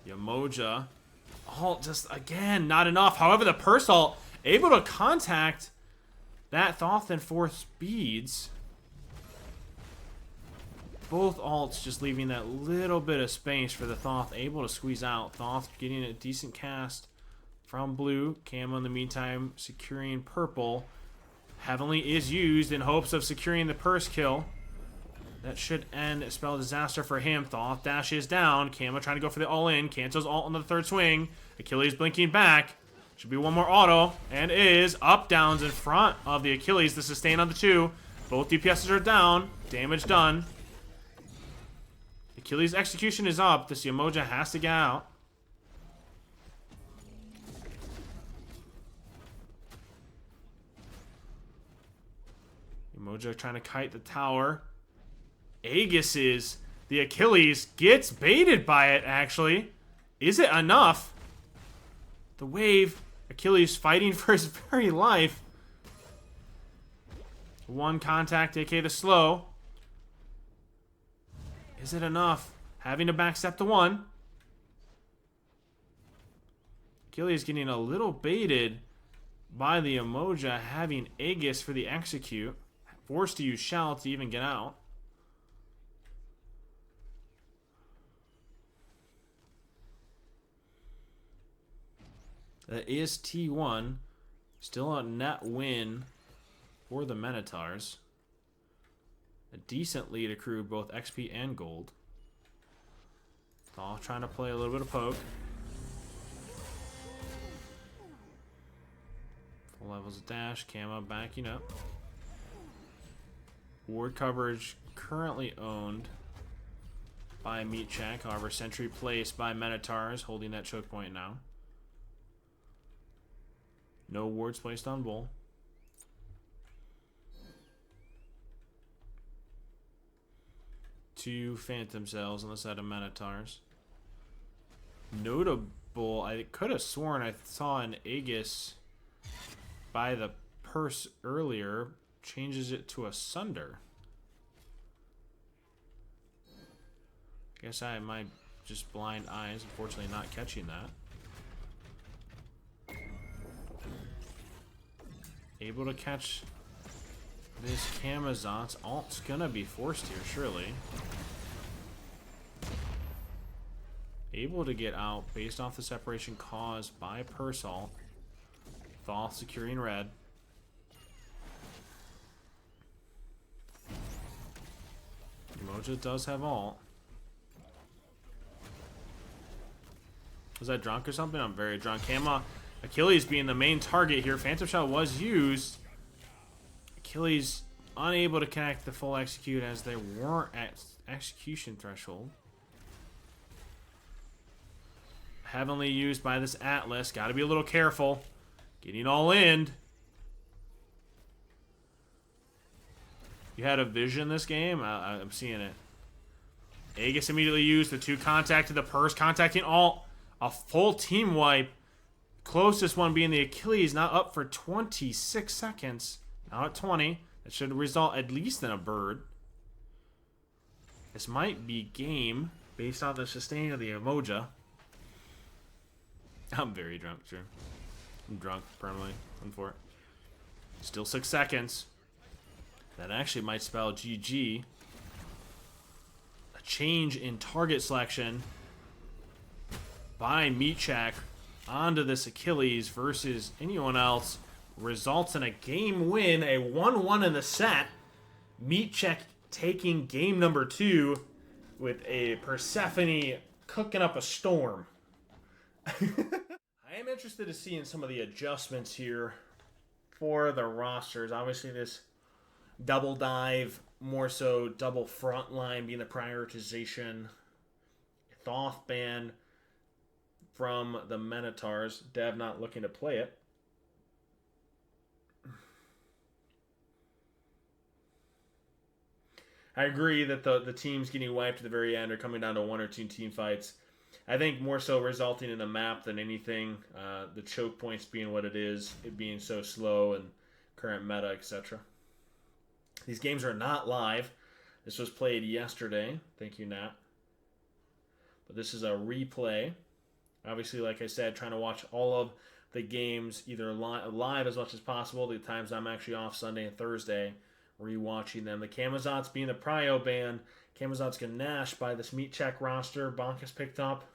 Umoja alt just again not enough. However, the Purse alt able to contact that Thoth and 4 speeds. Both alts just leaving that little bit of space for the Thoth able to squeeze out. Thoth getting a decent cast from blue. Camo in the meantime securing purple. Heavenly is used in hopes of securing the Purse kill. That should end spell disaster for him. Thoth dashes down. Camo trying to go for the all-in. Cancels alt on the third swing. Achilles blinking back. Should be one more auto. And is up downs in front of the Achilles. The sustain on the 2. Both DPSs are down. Damage done. Achilles' execution is up. This Umoja has to get out. Umoja trying to kite the tower. Aegis is the Achilles. Gets baited by it, actually. Is it enough? The wave. Achilles fighting for his very life. One contact, aka the slow. Is it enough? Having to backstep the 1. Achilles getting a little baited by the Umoja, having Aegis for the execute. Forced to use Shout to even get out. That is T1. Still a net win for the Minotaurs. A decent lead accrued both XP and gold. All trying to play a little bit of poke. Full levels of dash. Camo backing up. Ward coverage currently owned by Meat Check. However, sentry placed by Minotaurs, holding that choke point now. No wards placed on Bull. Two Phantom Cells on the side of Minotaurs. Notable, I could have sworn I saw an Aegis by the Purse earlier. Changes it to a Sunder. Guess I might just blind eyes, unfortunately not catching that. Able to catch this Camazot's. Alt's gonna be forced here, surely. Able to get out based off the separation caused by Purse alt. Thoth securing red. Umoja does have alt. Was I drunk or something? I'm very drunk. Camo, Achilles being the main target here. Phantom Shell was used. Achilles unable to connect the full execute as they weren't at execution threshold. Heavenly used by this Atlas. Got to be a little careful. Getting all in. You had a vision this game? I'm seeing it. Aegis immediately used. The 2 contacted the Purse. Contacting alt. A full team wipe. Closest one being the Achilles. Now up for 26 seconds. Now at 20. That should result at least in a bird. This might be game based on the sustain of the emoji. I'm very drunk, sure. I'm drunk permanently. I'm for it. Still 6 seconds. That actually might spell GG. A change in target selection by Meatcheck onto this Achilles versus anyone else results in a game win, a 1-1 in the set. Meatcheck taking game number 2 with a Persephone cooking up a storm. I am interested to see in some of the adjustments here for the rosters. Obviously, this double dive, more so double front line being the prioritization. Thoth ban from the Minotaurs. Dev not looking to play it. I agree that the teams getting wiped at the very end are coming down to 1 or 2 team fights. I think more so resulting in a map than anything. The choke points being what it is, it being so slow and current meta, etc. These games are not live. This was played yesterday. Thank you, Nat. But this is a replay. Obviously, like I said, trying to watch all of the games either live as much as possible. The times I'm actually off Sunday and Thursday, rewatching them. The Camazotz being the prio ban. Camazotz Ganache by this Meatcheck roster. Bonkus picked up.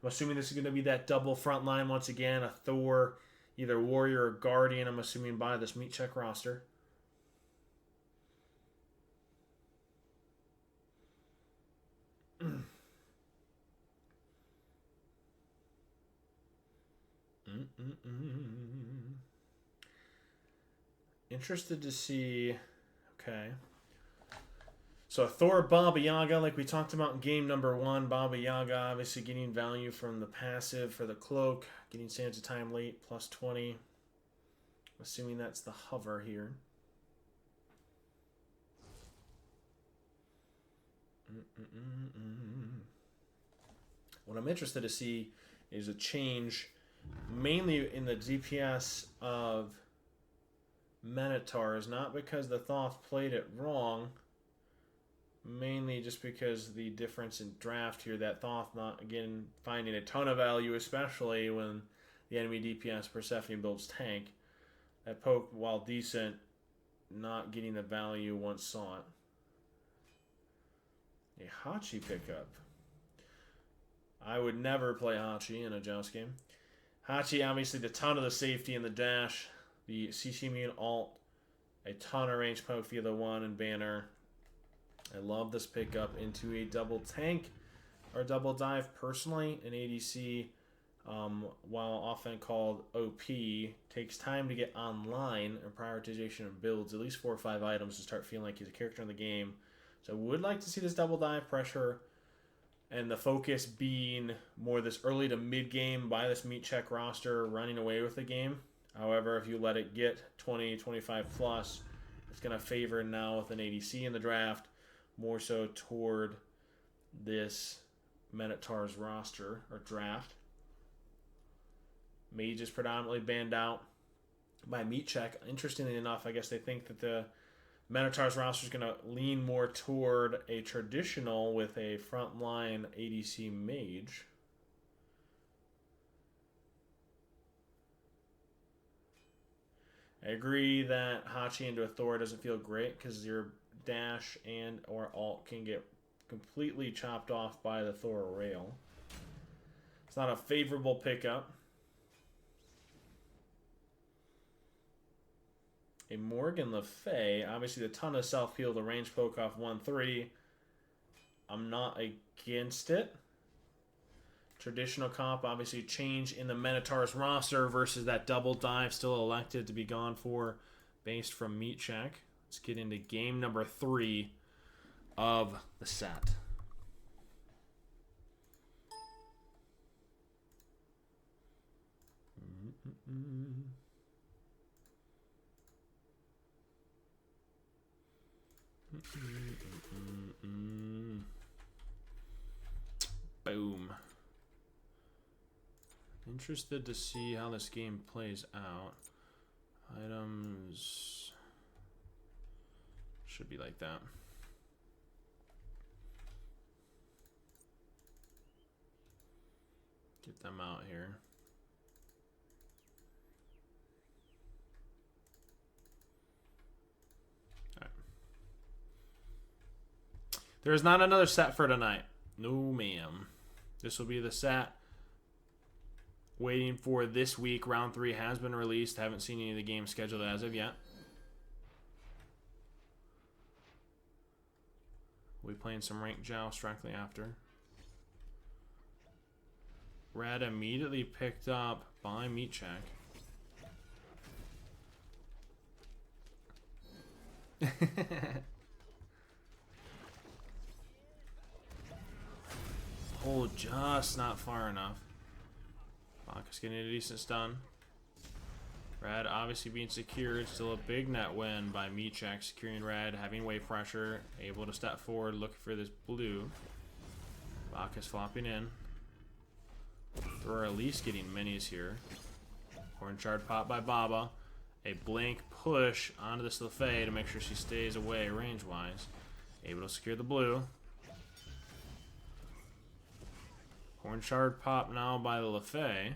I'm assuming this is going to be that double front line once again. A Thor, either Warrior or Guardian, I'm assuming, by this Meatcheck roster. Interested to see. Okay. So Thor Baba Yaga, like we talked about in game number 1, Baba Yaga obviously getting value from the passive for the cloak, getting Sands of Time late, plus 20. Assuming that's the hover here. What I'm interested to see is a change mainly in the DPS of Minotaurs, not because the Thoth played it wrong, mainly just because the difference in draft here, that Thoth not, again, finding a ton of value, especially when the enemy DPS Persephone builds tank. That poke, while decent, not getting the value once saw it. A Hachi pickup. I would never play Hachi in a Joust game. Hachi, obviously, the ton of the safety and the dash. The CC immune alt. A ton of range poke via the 1 and banner. I love this pickup into a double tank or double dive. Personally, an ADC, while often called OP, takes time to get online and prioritization of builds, at least 4 or 5 items to start feeling like he's a character in the game. So I would like to see this double dive pressure and the focus being more this early to mid game by this Meatcheck roster running away with the game. However, if you let it get 20, 25 plus, it's going to favor now with an ADC in the draft more so toward this Minotaurs roster or draft. Mage is predominantly banned out by Meatcheck. Interestingly enough, I guess they think that the Minotaurs roster is going to lean more toward a traditional with a frontline ADC mage. I agree that Hachi into a Thor doesn't feel great because your dash and or alt can get completely chopped off by the Thor rail. It's not a favorable pickup. A Morgan Le Fay, obviously the ton of self-heal, the range poke off 1-3. I'm not against it. Traditional comp, obviously change in the Minotaurs roster versus that double dive still elected to be gone for based from Meatcheck. Let's get into game number 3 of the set. Boom. Interested to see how this game plays out. Items should be like that. Get them out here. All right. There is not another set for tonight. No, ma'am. This will be the set. Waiting for this week. Round 3 has been released. Haven't seen any of the games scheduled as of yet. We'll be playing some ranked Joust directly after. Red immediately picked up by Meat Check. Pull just not far enough. Bacchus getting a decent stun. Red obviously being secured. Still a big net win by Meat Check. Securing Red, having wave pressure. Able to step forward, looking for this blue. Bacchus flopping in. Thrower at least getting minis here. Horn Shard pop by Baba. A blink push onto this Lefay to make sure she stays away range-wise. Able to secure the blue. Horn Shard pop now by the Lefay.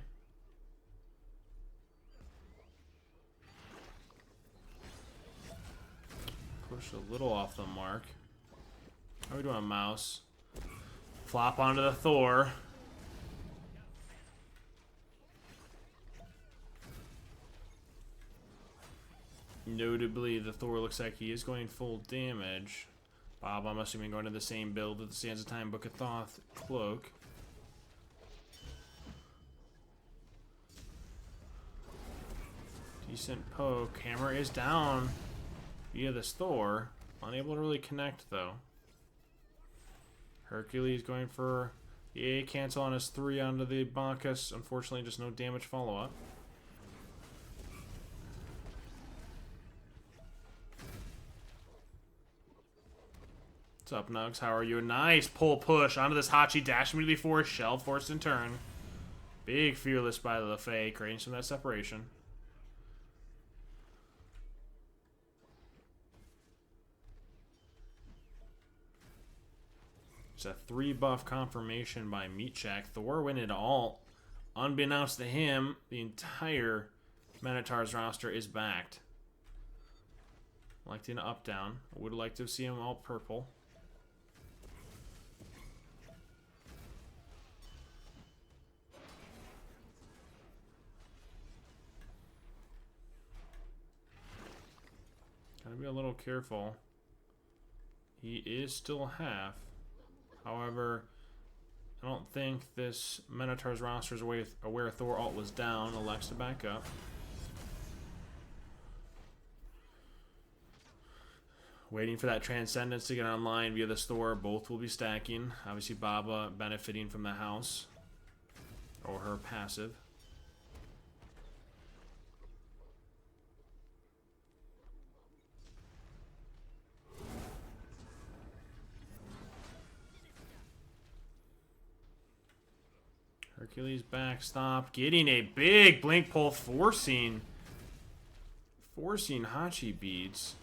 Push a little off the mark. How are we doing, Mouse? Flop onto the Thor. Notably, the Thor looks like he is going full damage. Bob, I'm assuming, going to the same build with the Sands of Time Book of Thoth Cloak. Decent poke. Hammer is down via this Thor. Unable to really connect, though. Hercules going for the A cancel on his 3 onto the Bacchus. Unfortunately, just no damage follow-up. What's up, Nugs? How are you? Nice pull push onto this Hachi. Dash immediately forward. Shell forced in turn. Big Fearless by the Lefay, creating some of that separation. It's a 3 buff confirmation by Meat Check. Thor win it all. Unbeknownst to him, the entire Minotaurs roster is backed. Liked an up down. Would like to see him all purple. Gotta be a little careful. He is still half. However, I don't think this Minotaurs roster is aware Thor ult was down. Elects to back up. Waiting for that Transcendence to get online via this Thor. Both will be stacking. Obviously, Baba benefiting from the house. Or her passive. Hercules backstop, getting a big blink pull, forcing Hachi beads.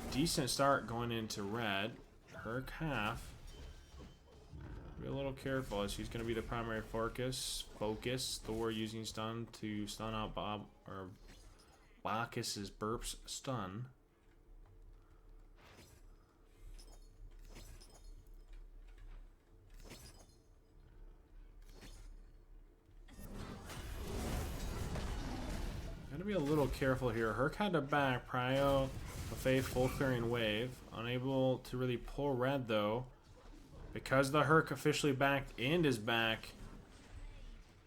Decent start going into red. Herc half. Be a little careful as she's going to be the primary focus. Thor using stun to stun out Bacchus's burps stun. Gotta be a little careful here. Herc had to back Prio, Lefay full clearing wave. Unable to really pull red though. Because the Herc officially backed and is back,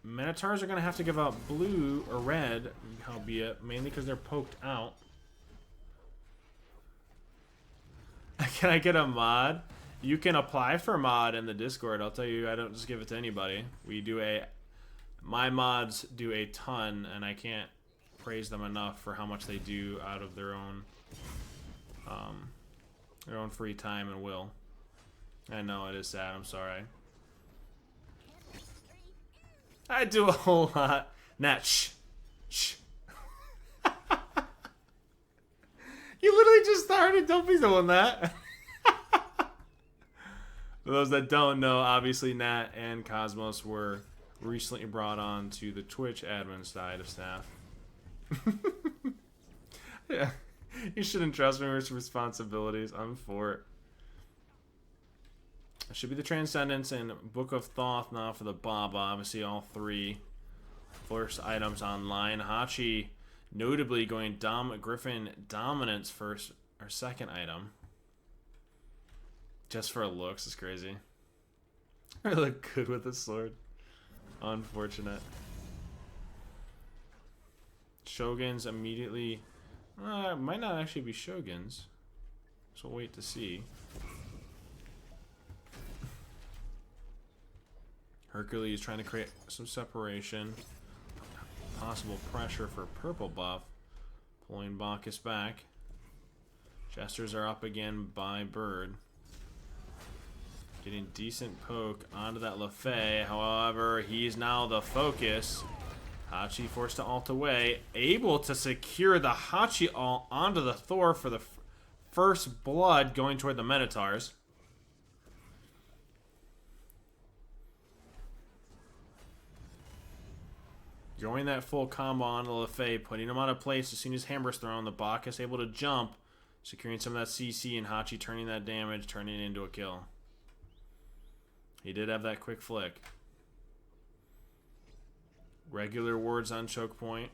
Minotaurs are gonna have to give up blue or red, albeit mainly because they're poked out. Can I get a mod? You can apply for mod in the Discord. I'll tell you, I don't just give it to anybody. My mods do a ton, and I can't praise them enough for how much they do out of their own free time and will. I know it is sad. I'm sorry. I do a whole lot. Nat, shh. You literally just started. Don't be doing that. For those that don't know, obviously Nat and Cosmos were recently brought on to the Twitch admin side of staff. Yeah, you shouldn't trust me with responsibilities. I'm for it. It should be the Transcendence and Book of Thoth now for the Baba. Obviously, all three first items online. Hachi notably going Griffin Dominance first or second item. Just for looks is crazy. I look good with the sword. Unfortunate. Shoguns immediately. Might not actually be Shoguns. So we'll wait to see. Hercules trying to create some separation. Possible pressure for purple buff. Pulling Bacchus back. Jesters are up again by Bird. Getting decent poke onto that LaFay. However, he's now the focus. Hachi forced to ult away. Able to secure the Hachi ult onto the Thor for the first blood going toward the Minotaurs. Going that full combo onto LaFay, putting him out of place as soon as Hammer's thrown. The Bacchus able to jump, securing some of that CC, and Hachi turning that damage, turning it into a kill. He did have that quick flick. Regular wards on choke point.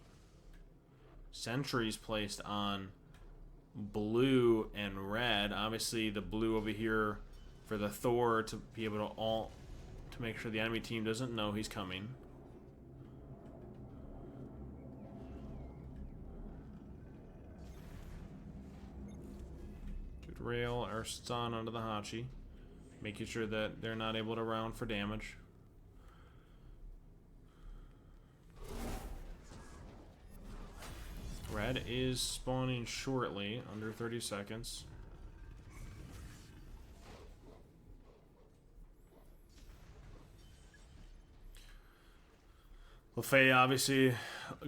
Sentries placed on blue and red. Obviously, the blue over here for the Thor to be able to ult to make sure the enemy team doesn't know he's coming. Good rail or stun onto the Hachi, making sure that they're not able to round for damage. Red is spawning shortly, under 30 seconds. LaFay obviously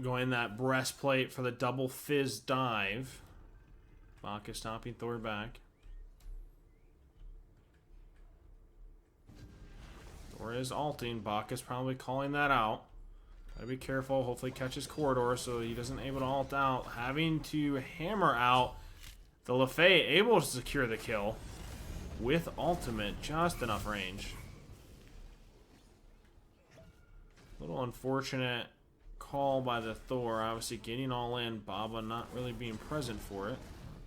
going that breastplate for the double fizz dive. Bacchus stopping Thor back. Thor is ulting. Bacchus probably calling that out. Gotta be careful. Hopefully catches corridor so he doesn't able to ult out. Having to hammer out. The LaFay able to secure the kill with ultimate. Just enough range. Little unfortunate call by the Thor. Obviously getting all in. Baba not really being present for it.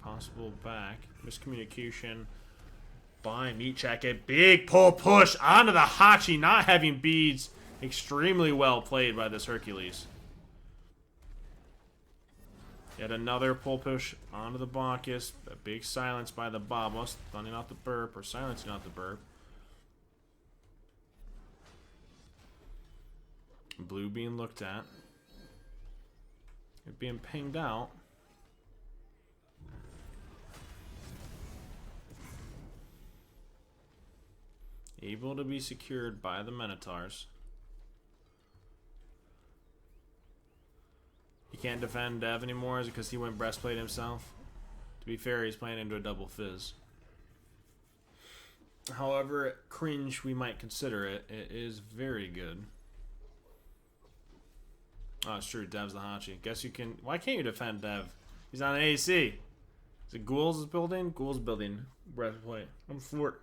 Possible back. Miscommunication by Meatcheck. A big pull push onto the Hachi. Not having beads. Extremely well played by this Hercules. Yet another pull push onto the Bacchus. A big silence by the Baba. Stunning out the burp. Or silencing out the burp. Blue being looked at. It being pinged out. Able to be secured by the Minotaurs. He can't defend Dev anymore. Is it because he went breastplate himself? To be fair, he's playing into a double fizz. However cringe we might consider it, it is very good. Oh, it's true. Dev's the Hachi. Guess you can... Why can't you defend Dev? He's on AC. Is it Ghouls building? Ghouls building. Breastplate. I'm for it.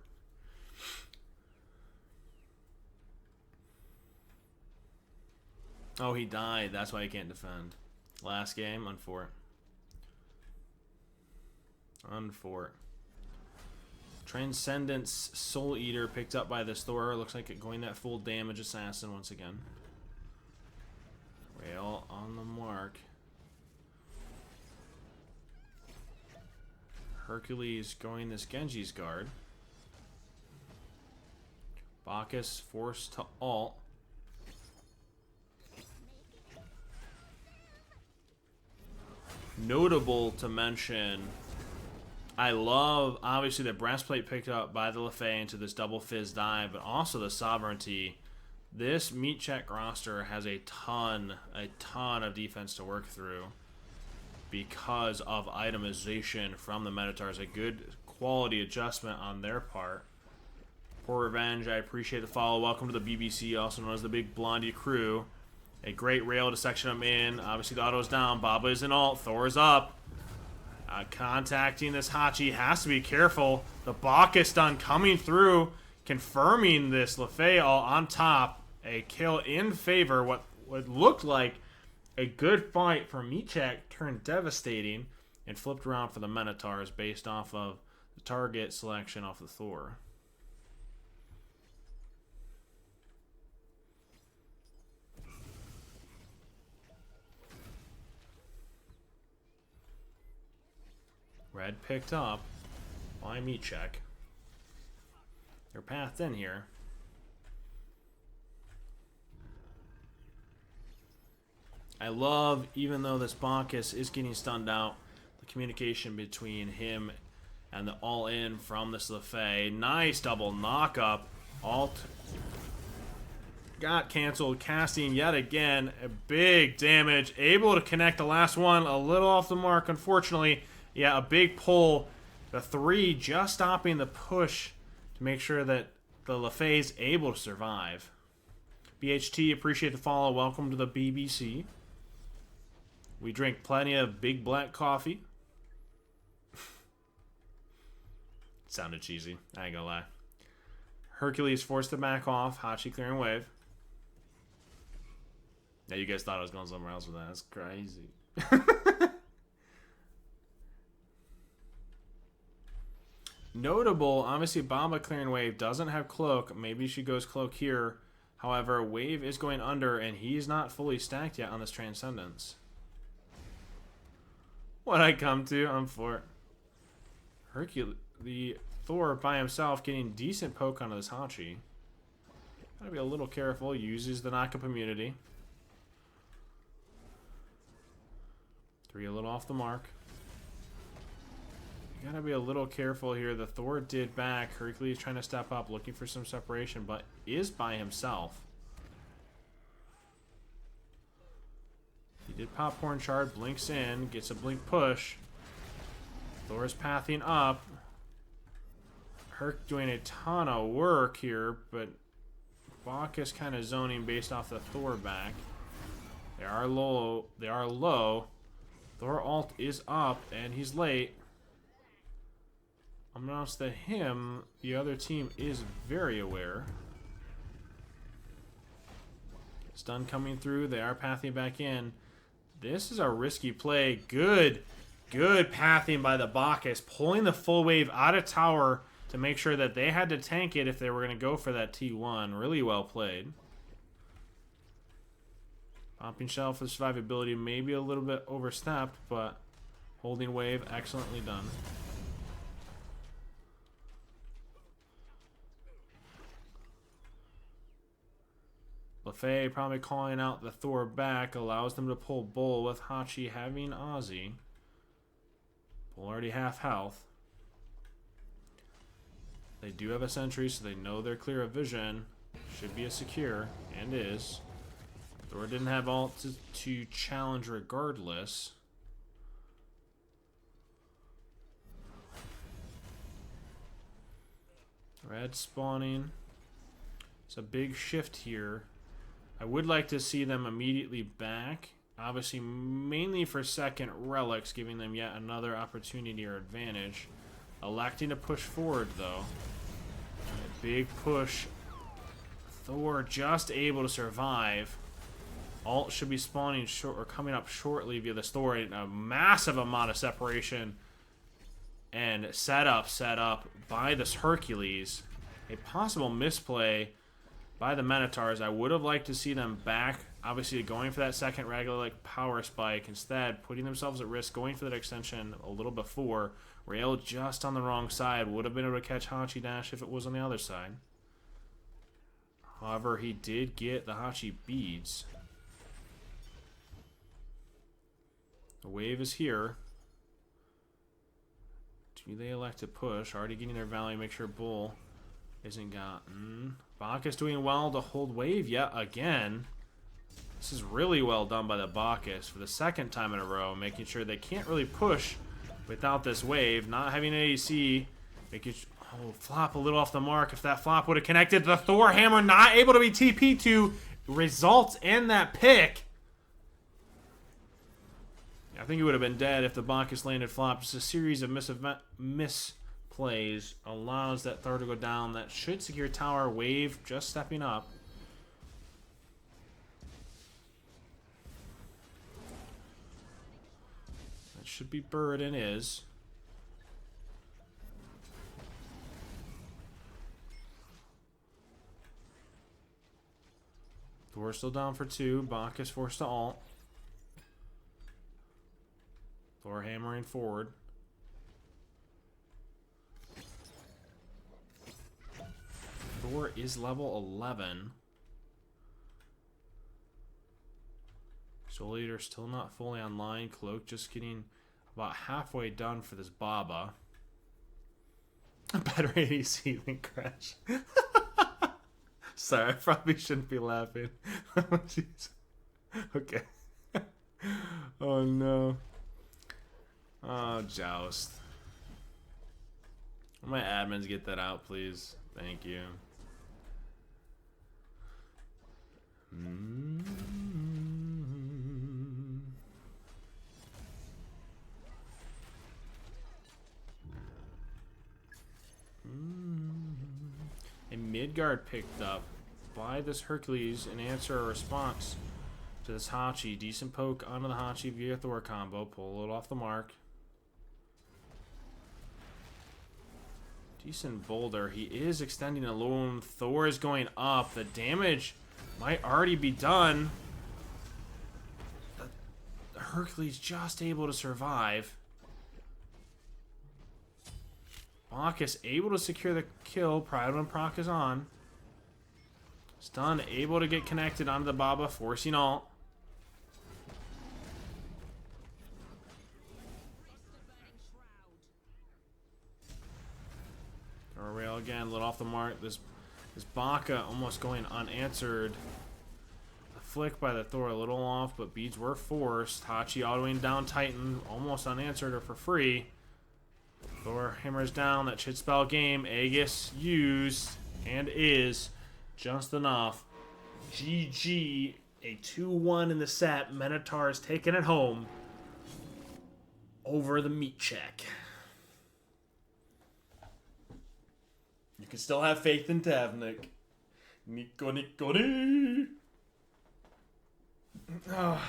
Oh, he died. That's why he can't defend. Last game, unfor it. Unfor it. Transcendence Soul Eater picked up by this Thor. Looks like it going that full damage assassin once again. Rail on the mark. Hercules going this Genji's guard. Bacchus forced to ult. Notable to mention, I love, obviously, the breastplate picked up by the LaFay into this double fizz dive, but also the sovereignty. This Meatcheck roster has a ton of defense to work through because of itemization from the Minotaurs. A good quality adjustment on their part. Poor Revenge, I appreciate the follow. Welcome to the BBC, also known as the Big Blondie Crew. A great rail to section him in. Obviously, the auto's down. Baba is in ult. Thor's up. Contacting this Hachi. Has to be careful. The Bacchus stun coming through. Confirming this. Lefay all on top. A kill in favor. What looked like a good fight for Michek turned devastating. And flipped around for the Minotaurs based off of the target selection off the Thor. Red picked up by Michek. They're pathed in here. I love, even though this Bacchus is getting stunned out, the communication between him and the all-in from this Lefay. Nice double knock-up. Alt got canceled. Casting yet again. A big damage. Able to connect the last one. A little off the mark, unfortunately. Yeah, a big pull. The 3 just stopping the push to make sure that the Lefay's able to survive. BHT, appreciate the follow. Welcome to the BBC. We drink plenty of big black coffee. Sounded cheesy. I ain't gonna lie. Hercules forced to back off. Hachi clearing wave. Now you guys thought I was going somewhere else with that. That's crazy. Notable, obviously Baba clearing wave doesn't have cloak. Maybe she goes cloak here. However, wave is going under and he's not fully stacked yet on this Transcendence. What I come to, I'm for it. Hercules, the Thor by himself getting decent poke onto this Hachi. Gotta be a little careful. Uses the knockup immunity. 3 a little off the mark. You gotta be a little careful here. The Thor did back. Hercules trying to step up, looking for some separation, but is by himself. He did popcorn shard, blinks in, gets a blink push. Thor's pathing up. Herc doing a ton of work here, but Bacchus kind of zoning based off the Thor back. They are low. They are low. Thor ult is up, and he's late. Unbeknownst to him, the other team is very aware. Stun coming through. They are pathing back in. This is a risky play. Good pathing by the Bacchus. Pulling the full wave out of tower to make sure that they had to tank it if they were going to go for that T1. Really well played. Popping shell for the survivability. Maybe a little bit overstepped, but holding wave, excellently done. Lefay probably calling out the Thor back. Allows them to pull Bull with Hachi having Ozzy. Bull already half health. They do have a sentry, so they know they're clear of vision. Should be a secure, and is. Thor didn't have ult to challenge regardless. Red spawning. It's a big shift here. I would like to see them immediately back. Obviously, mainly for second relics, giving them yet another opportunity or advantage. Electing to push forward, though. A big push. Thor just able to survive. Ult should be spawning short or coming up shortly via the story. A massive amount of separation. And set up by this Hercules. A possible misplay by the Minotaurs. I would have liked to see them back. Obviously going for that second regular like power spike. Instead, putting themselves at risk, going for that extension a little before. Rail just on the wrong side. Would have been able to catch Hachi Dash if it was on the other side. However, he did get the Hachi beads. The wave is here. Do they elect to push? Already getting their value. Make sure Bull isn't gotten. Bacchus doing well to hold wave yet again. This is really well done by the Bacchus for the second time in a row, making sure they can't really push without this wave. Not having an ADC, making Oh, flop a little off the mark. If that flop would have connected, the Thor hammer not able to be TP to results in that pick. I think he would have been dead if the Bacchus landed flop. Just a series of misplays allows that Thor to go down. That should secure tower. Wave just stepping up. That should be bird and is. Thor still down for 2. Bacchus forced to alt. Thor hammering forward. Thor is level 11. Soul Eater still not fully online. Cloak just getting about halfway done for this Baba. Better ADC than Crash. Sorry, I probably shouldn't be laughing. Jeez. Okay. Oh no. Oh, Joust. My admins get that out, please. Thank you. A Midgard picked up by this Hercules in answer or response to this Hachi. Decent poke onto the Hachi via Thor combo. Pull it off the mark. Decent boulder. He is extending alone. Thor is going up. The damage might already be done. The Hercules just able to survive. Bacchus able to secure the kill. Pride when proc is on. Stun able to get connected onto the Baba, forcing alt. Throw rail again, lit off the mark. This Baka almost going unanswered. A flick by the Thor, a little off, but beads were forced. Hachi autoing down Titan, almost unanswered or for free. Thor hammers down that shit spell game. Aegis used and is just enough. GG. A 2-1 in the set. Minotaurs taking it home over the meat check. You can still have faith in Tavnik. Nico. Oh.